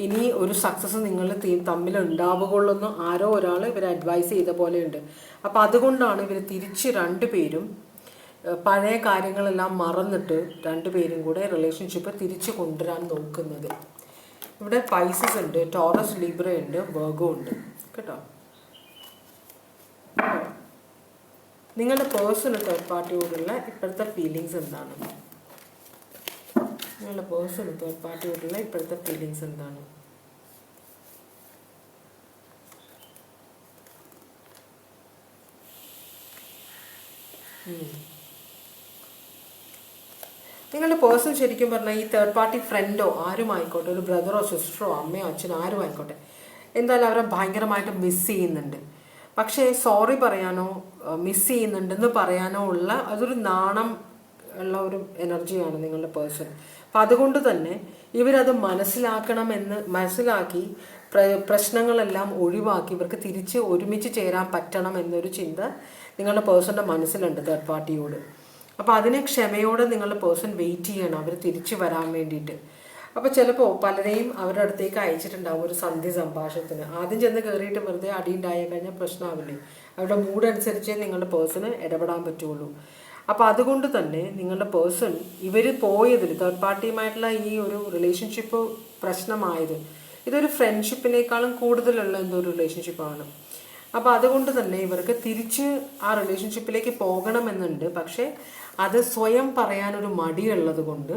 A: ഇനി ഒരു സക്സസ് നിങ്ങൾ തമ്മിൽ ഉണ്ടാവുകയുള്ളൂ എന്ന് ആരോ ഒരാൾ ഇവർ അഡ്വൈസ് ചെയ്ത പോലെയുണ്ട്. അപ്പോൾ അതുകൊണ്ടാണ് ഇവർ തിരിച്ച് രണ്ടുപേരും പഴയ കാര്യങ്ങളെല്ലാം മറന്നിട്ട് രണ്ടുപേരും കൂടെ റിലേഷൻഷിപ്പ് തിരിച്ച് കൊണ്ടുവരാൻ നോക്കുന്നത്. ഇവിടെ പൈസസ് ഉണ്ട്, ടോറസ്, ലിബ്ര ഉണ്ട്, വെർഗോ ഉണ്ട് കേട്ടോ. നിങ്ങളുടെ പേഴ്സണൽ തേർഡ് പാർട്ടിയോടുള്ള ഇപ്പോഴത്തെ ഫീലിങ്സ് എന്താണ്? നിങ്ങളുടെ പേഴ്സണൽ തേർഡ് പാർട്ടിയോടുള്ള ഇപ്പോഴത്തെ ഫീലിങ്സ് എന്താണ്? നിങ്ങളുടെ പേഴ്സൺ ശരിക്കും പറഞ്ഞാൽ ഈ തേർഡ് പാർട്ടി ഫ്രണ്ടോ ആരും ആയിക്കോട്ടെ, ഒരു ബ്രദറോ സിസ്റ്ററോ അമ്മയോ അച്ഛനോ ആരും ആയിക്കോട്ടെ, എന്തായാലും അവരെ ഭയങ്കരമായിട്ട് മിസ് ചെയ്യുന്നുണ്ട്. പക്ഷേ സോറി പറയാനോ മിസ് ചെയ്യുന്നുണ്ടെന്ന് പറയാനോ ഉള്ള അതൊരു നാണം ഉള്ള ഒരു എനർജിയാണ് നിങ്ങളുടെ പേഴ്സൺ. അപ്പം അതുകൊണ്ട് തന്നെ ഇവരത് മനസ്സിലാക്കി പ്രശ്നങ്ങളെല്ലാം ഒഴിവാക്കി ഇവർക്ക് തിരിച്ച് ഒരുമിച്ച് ചേരാൻ പറ്റണം എന്നൊരു ചിന്ത നിങ്ങളുടെ പേഴ്സൻ്റെ മനസ്സിലുണ്ട് തേർഡ് പാർട്ടിയോട്. അപ്പോൾ അതിനെ ക്ഷമയോടെ നിങ്ങളുടെ പേഴ്സൺ വെയിറ്റ് ചെയ്യണം അവർ തിരിച്ചു വരാൻ വേണ്ടിയിട്ട്. അപ്പോൾ ചിലപ്പോൾ പലരെയും അവരുടെ അടുത്തേക്ക് അയച്ചിട്ടുണ്ടാവും ഒരു സന്ധി സംഭാഷണത്തിന്. ആദ്യം ചെന്ന് കയറിയിട്ട് വെറുതെ അടി ഉണ്ടായി കഴിഞ്ഞാൽ പ്രശ്നമാവില്ലേ? അവരുടെ മൂഡ് അനുസരിച്ചേ നിങ്ങളുടെ പേഴ്സണ് ഇടപെടാൻ പറ്റുള്ളൂ. അപ്പോൾ അതുകൊണ്ട് തന്നെ നിങ്ങളുടെ പേഴ്സൺ ഇവർ പോയതിൽ തേർഡ് പാർട്ടിയുമായിട്ടുള്ള ഈ ഒരു റിലേഷൻഷിപ്പ് പ്രശ്നമായത് ഇതൊരു ഫ്രണ്ട്ഷിപ്പിനേക്കാളും കൂടുതലുള്ള എന്തോ ഒരു റിലേഷൻഷിപ്പാണ്. അപ്പോൾ അതുകൊണ്ട് തന്നെ ഇവർക്ക് തിരിച്ച് ആ റിലേഷൻഷിപ്പിലേക്ക് പോകണമെന്നുണ്ട്. പക്ഷേ അത് സ്വയം പറയാനൊരു മടിയുള്ളത് കൊണ്ട്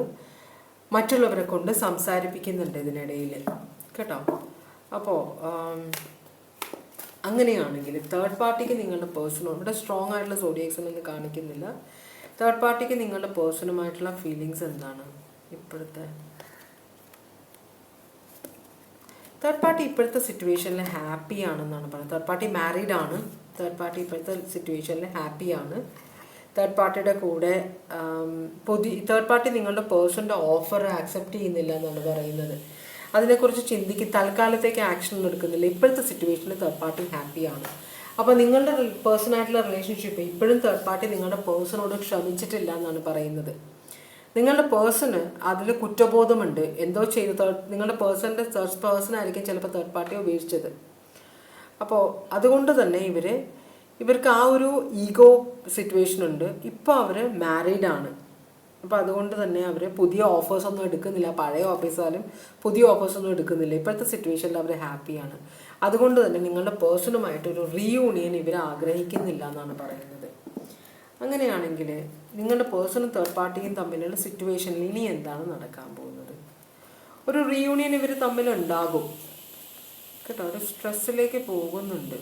A: മറ്റുള്ളവരെ കൊണ്ട് സംസാരിപ്പിക്കുന്നുണ്ട് ഇതിനിടയിൽ കേട്ടോ. അപ്പോൾ അങ്ങനെയാണെങ്കിൽ തേർഡ് പാർട്ടിക്ക് നിങ്ങളുടെ പേഴ്സണോ, ഇവിടെ സ്ട്രോങ് ആയിട്ടുള്ള സോഡിയക്സ് ഒന്നും കാണിക്കുന്നില്ല. തേർഡ് പാർട്ടിക്ക് നിങ്ങളുടെ പേഴ്സണുമായിട്ടുള്ള ഫീലിങ്സ് എന്താണ് ഇപ്പോഴത്തെ? തേർഡ് പാർട്ടി ഇപ്പോഴത്തെ സിറ്റുവേഷനിൽ ഹാപ്പി ആണെന്നാണ് പറയുന്നത്. തേർഡ് പാർട്ടി മാരീഡ് ആണ്. തേർഡ് പാർട്ടി ഇപ്പോഴത്തെ സിറ്റുവേഷനിൽ ഹാപ്പിയാണ്. തേർഡ് പാർട്ടിയുടെ കൂടെ തേർഡ് പാർട്ടി നിങ്ങളുടെ പേഴ്സൻ്റെ ഓഫർ ആക്സെപ്റ്റ് ചെയ്യുന്നില്ല എന്നാണ് പറയുന്നത്. അതിനെക്കുറിച്ച് തൽക്കാലത്തേക്ക് ആക്ഷൻ എടുക്കുന്നില്ല. ഇപ്പോഴത്തെ സിറ്റുവേഷനിൽ തേർഡ് പാർട്ടി ഹാപ്പിയാണ്. അപ്പോൾ നിങ്ങളുടെ പേഴ്സണായിട്ടുള്ള റിലേഷൻഷിപ്പ് ഇപ്പോഴും തേർഡ് പാർട്ടി നിങ്ങളുടെ പേഴ്സണോട് ക്ഷമിച്ചിട്ടില്ല എന്നാണ് പറയുന്നത്. നിങ്ങളുടെ പേഴ്സണ് അതിൽ കുറ്റബോധമുണ്ട്, എന്തോ ചെയ്ത് നിങ്ങളുടെ പേഴ്സൻ്റെ പേഴ്സൺ ആയിരിക്കും ചിലപ്പോൾ തേർഡ് പാർട്ടി ഉപേക്ഷിച്ചത്. അപ്പോൾ അതുകൊണ്ട് തന്നെ ഇവർക്ക് ആ ഒരു ഈഗോ സിറ്റുവേഷൻ ഉണ്ട്. ഇപ്പോൾ അവർ മാരീഡാണ്. അപ്പോൾ അതുകൊണ്ട് തന്നെ അവർ പുതിയ ഓഫേഴ്സ് ഒന്നും എടുക്കുന്നില്ല. പഴയ ഓഫീസാലും പുതിയ ഓഫേഴ്സ് ഒന്നും എടുക്കുന്നില്ല. ഇപ്പോഴത്തെ സിറ്റുവേഷനിൽ അവർ ഹാപ്പിയാണ്. അതുകൊണ്ട് തന്നെ നിങ്ങളുടെ പേഴ്സണുമായിട്ടൊരു റീയൂണിയൻ ഇവർ ആഗ്രഹിക്കുന്നില്ല എന്നാണ് പറയുന്നത്. അങ്ങനെയാണെങ്കിൽ നിങ്ങളുടെ പേഴ്സണും തേർഡ് പാർട്ടിയും തമ്മിലുള്ള സിറ്റുവേഷനിൽ ഇനി എന്താണ് നടക്കാൻ പോകുന്നത്? ഒരു റീയൂണിയൻ ഇവർ തമ്മിലുണ്ടാകും കേട്ടോ. ഒരു സ്ട്രെസ്സിലേക്ക് പോകുന്നുണ്ട്.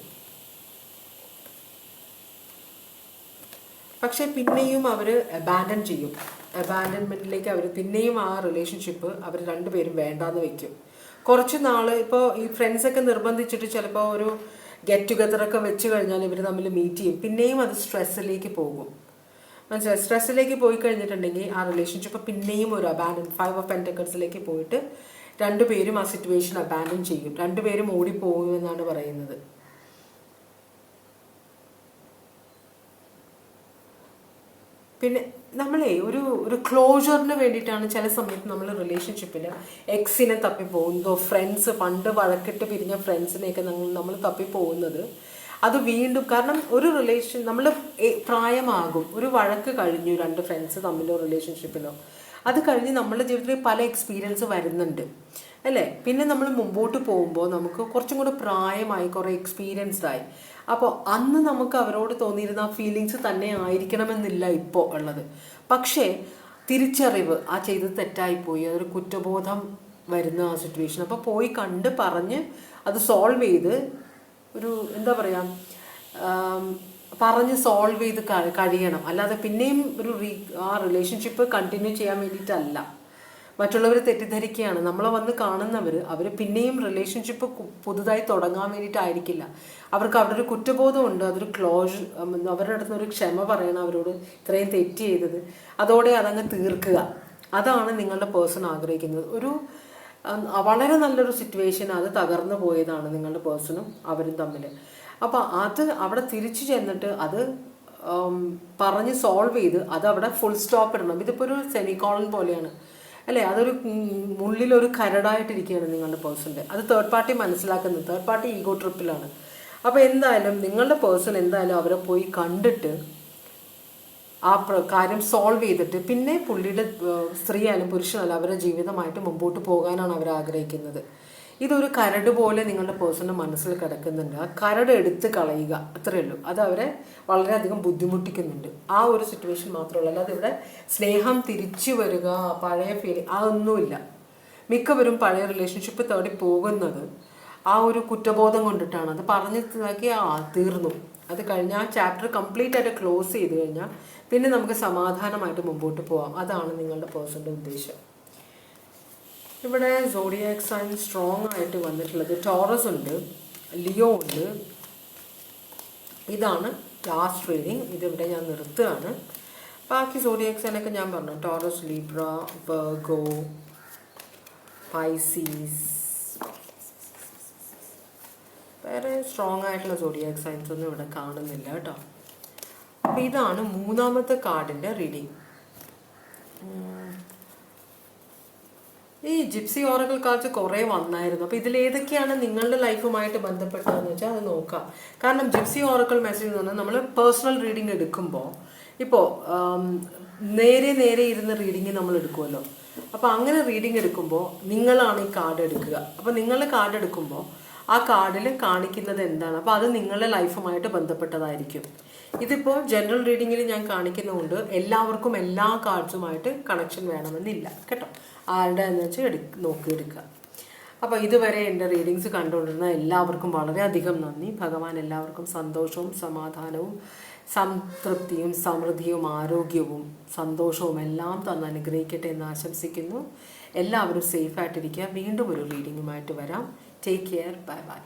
A: പക്ഷെ പിന്നെയും അവർ അബാൻഡൻ ചെയ്യും. അബാൻഡൻമെൻറ്റിലേക്ക് അവർ പിന്നെയും ആ റിലേഷൻഷിപ്പ് അവർ രണ്ടുപേരും വേണ്ടാന്ന് വെക്കും. കുറച്ച് നാൾ ഇപ്പോൾ ഈ ഫ്രണ്ട്സൊക്കെ നിർബന്ധിച്ചിട്ട് ചിലപ്പോൾ ഒരു ഗെറ്റ് ടുഗദറൊക്കെ വെച്ച് കഴിഞ്ഞാൽ ഇവർ തമ്മിൽ മീറ്റ് ചെയ്യും. പിന്നെയും അത് സ്ട്രെസ്സിലേക്ക് പോകും. മനസ്സിലായി? സ്ട്രെസ്സിലേക്ക് പോയി കഴിഞ്ഞിട്ടുണ്ടെങ്കിൽ ആ റിലേഷൻഷിപ്പ് പിന്നെയും ഒരു അബാൻഡൻ 5 ഓഫ് പെന്റക്കിൾസിലേക്ക് പോയിട്ട് രണ്ടുപേരും ആ സിറ്റുവേഷൻ അബാൻഡൻ ചെയ്യും. രണ്ടുപേരും ഓടിപ്പോകുമെന്നാണ് പറയുന്നത്. പിന്നെ നമ്മളെ ഒരു ക്ലോഷറിന് വേണ്ടിയിട്ടാണ് ചില സമയത്ത് നമ്മൾ റിലേഷൻഷിപ്പിൽ എക്സിനെ തപ്പിപ്പോകുന്നതോ ഫ്രണ്ട്സ് പണ്ട് വഴക്കിട്ട് പിരിഞ്ഞ ഫ്രണ്ട്സിനെയൊക്കെ നമ്മൾ തപ്പിപ്പോകുന്നത്. അത് വീണ്ടും, കാരണം ഒരു റിലേഷൻ നമ്മൾ പ്രായമാകും, ഒരു വഴക്ക് കഴിഞ്ഞു, രണ്ട് ഫ്രണ്ട്സ് തമ്മിലോ റിലേഷൻഷിപ്പിലോ, അത് കഴിഞ്ഞ് നമ്മളുടെ ജീവിതത്തിൽ പല എക്സ്പീരിയൻസ് വരുന്നുണ്ട് അല്ലേ. പിന്നെ നമ്മൾ മുമ്പോട്ട് പോകുമ്പോൾ നമുക്ക് കുറച്ചും കൂടെ പ്രായമായി, കുറേ എക്സ്പീരിയൻസ്ഡ് ആയി. അപ്പോൾ അന്ന് നമുക്ക് അവരോട് തോന്നിയിരുന്ന ആ ഫീലിങ്സ് തന്നെ ആയിരിക്കണമെന്നില്ല ഇപ്പോൾ ഉള്ളത്. പക്ഷേ തിരിച്ചറിവ്, ആ ചെയ്തത് തെറ്റായിപ്പോയി, അതൊരു കുറ്റബോധം വരുന്ന ആ സിറ്റുവേഷൻ. അപ്പോൾ പോയി കണ്ട് പറഞ്ഞ് അത് സോൾവ് ചെയ്ത് ഒരു എന്താ പറയുക, പറഞ്ഞ് സോൾവ് ചെയ്ത് കഴിയണം. അല്ലാതെ പിന്നെയും ആ റിലേഷൻഷിപ്പ് കണ്ടിന്യൂ ചെയ്യാൻ വേണ്ടിയിട്ടല്ല. മറ്റുള്ളവർ തെറ്റിദ്ധരിക്കുകയാണ്, നമ്മളെ വന്ന് കാണുന്നവർ, അവർ പിന്നെയും റിലേഷൻഷിപ്പ് പുതുതായി തുടങ്ങാൻ വേണ്ടിയിട്ടായിരിക്കില്ല. അവർക്ക് അവിടെ ഒരു കുറ്റബോധമുണ്ട്, അതൊരു അവരുടെ അടുത്ത് ഒരു ക്ഷമ പറയണം അവരോട്, ഇത്രയും തെറ്റ് ചെയ്തത്, അതോടെ അതങ്ങ് തീർക്കുക. അതാണ് നിങ്ങളുടെ പേഴ്സൺ ആഗ്രഹിക്കുന്നത്. ഒരു വളരെ നല്ലൊരു സിറ്റുവേഷൻ, അത് തകർന്നു പോയതാണ് നിങ്ങളുടെ പേഴ്സണും അവരും തമ്മിൽ. അപ്പോൾ അത് അവിടെ തിരിച്ചു ചെന്നിട്ട് അത് പറഞ്ഞ് സോൾവ് ചെയ്ത് അത് അവിടെ ഫുൾ സ്റ്റോപ്പ് ഇടണം. ഇതിപ്പോൾ ഒരു സെമിക്കോളൻ പോലെയാണ് അല്ലേ, അതൊരു ഉള്ളിലൊരു കരടായിട്ടിരിക്കുകയാണ് നിങ്ങളുടെ പേഴ്സൻ്റെ. അത് തേർഡ് പാർട്ടി മനസ്സിലാക്കുന്നത്, തേർഡ് പാർട്ടി ഈഗോ ട്രിപ്പിലാണ്. അപ്പോൾ എന്തായാലും നിങ്ങളുടെ പേഴ്സൺ എന്തായാലും അവരെ പോയി കണ്ടിട്ട് ആ കാര്യം സോൾവ് ചെയ്തിട്ട് പിന്നെ പുള്ളിയുടെ സ്ത്രീ ആയാലും പുരുഷനായാലും അവരുടെ ജീവിതമായിട്ട് മുമ്പോട്ട് പോകാനാണ് അവർ ആഗ്രഹിക്കുന്നത്. ഇതൊരു കരട് പോലെ നിങ്ങളുടെ പേഴ്സണിൻ്റെ മനസ്സിൽ കിടക്കുന്നുണ്ട്. ആ കരട് എടുത്ത് കളയുക, അത്രയേ ഉള്ളൂ. അത് അവരെ വളരെയധികം ബുദ്ധിമുട്ടിക്കുന്നുണ്ട്. ആ ഒരു സിറ്റുവേഷൻ മാത്രമേ ഉള്ളൂ. അല്ലാതെ ഇവിടെ സ്നേഹം തിരിച്ചു വരിക, പഴയ ഫീലിംഗ്, അതൊന്നുമില്ല. മിക്കവരും പഴയ റിലേഷൻഷിപ്പ് തേടി പോകുന്നത് ആ ഒരു കുറ്റബോധം കൊണ്ടിട്ടാണ്. അത് പറഞ്ഞ് തീർന്നു. അത് കഴിഞ്ഞാൽ ആ ചാപ്റ്റർ കംപ്ലീറ്റ് ആയിട്ട് ക്ലോസ് ചെയ്ത് കഴിഞ്ഞാൽ പിന്നെ നമുക്ക് സമാധാനമായിട്ട് മുമ്പോട്ട് പോകാം. അതാണ് നിങ്ങളുടെ പേഴ്സണിൻ്റെ ഉദ്ദേശം. ഇവിടെ സോഡിയാക് സൈൻ സ്ട്രോങ് ആയിട്ട് വന്നിട്ടുള്ളത് ടോറസ് ഉണ്ട്, ലിയോ ഉണ്ട്. ഇതാണ് ലാസ്റ്റ് റീഡിങ്. ഇതിവിടെ ഞാൻ നിർത്തുകയാണ്. ബാക്കി സോഡിയാക് സൈനൊക്കെ ഞാൻ പറഞ്ഞു, ടോറസ്, ലീബ്ര, വെർഗോ, പൈസീസ്. വേറെ സ്ട്രോങ് ആയിട്ടുള്ള സോഡിയാക് സൈൻസ് ഒന്നും ഇവിടെ കാണുന്നില്ല കേട്ടോ. അപ്പോൾ ഇതാണ് മൂന്നാമത്തെ കാർഡിൻ്റെ റീഡിങ്. ഈ ജിപ്സി ഓറക്കിൾ കാർഡ്സ് കുറേ വന്നായിരുന്നു. അപ്പോൾ ഇതിലേതൊക്കെയാണ് നിങ്ങളുടെ ലൈഫുമായിട്ട് ബന്ധപ്പെട്ടതെന്ന് വെച്ചാൽ അത് നോക്കാം. കാരണം ജിപ്സി ഓറക്കിൾ മെസ്സേജ് എന്ന് പറഞ്ഞാൽ നമ്മൾ പേഴ്സണൽ റീഡിങ് എടുക്കുമ്പോൾ, ഇപ്പോൾ നേരെ നേരെ ഇരുന്ന് റീഡിങ് നമ്മൾ എടുക്കുമല്ലോ. അപ്പോൾ അങ്ങനെ റീഡിങ് എടുക്കുമ്പോൾ നിങ്ങളാണ് ഈ കാർഡ് എടുക്കുക. അപ്പോൾ നിങ്ങൾ കാർഡ് എടുക്കുമ്പോൾ ആ കാർഡിൽ കാണിക്കുന്നത് എന്താണ്, അപ്പോൾ അത് നിങ്ങളുടെ ലൈഫുമായിട്ട് ബന്ധപ്പെട്ടതായിരിക്കും. ഇതിപ്പോൾ ജനറൽ റീഡിങ്ങിൽ ഞാൻ കാണിക്കുന്നതുകൊണ്ട് എല്ലാവർക്കും എല്ലാ കാർഡ്സുമായിട്ട് കണക്ഷൻ വേണമെന്നില്ല കേട്ടോ. ആരുടെ എന്ന് വെച്ചാൽ നോക്കിയെടുക്കുക. അപ്പോൾ ഇതുവരെ എൻ്റെ റീഡിങ്സ് കണ്ടുകൊണ്ടിരുന്ന എല്ലാവർക്കും വളരെയധികം നന്ദി. ഭഗവാൻ എല്ലാവർക്കും സന്തോഷവും സമാധാനവും സംതൃപ്തിയും സമൃദ്ധിയും ആരോഗ്യവും സന്തോഷവും എല്ലാം തന്ന് അനുഗ്രഹിക്കട്ടെ എന്ന് ആശംസിക്കുന്നു. എല്ലാവരും സേഫായിട്ടിരിക്കുക. വീണ്ടും ഒരു റീഡിങ്ങുമായിട്ട് വരാം. Take care. Bye bye.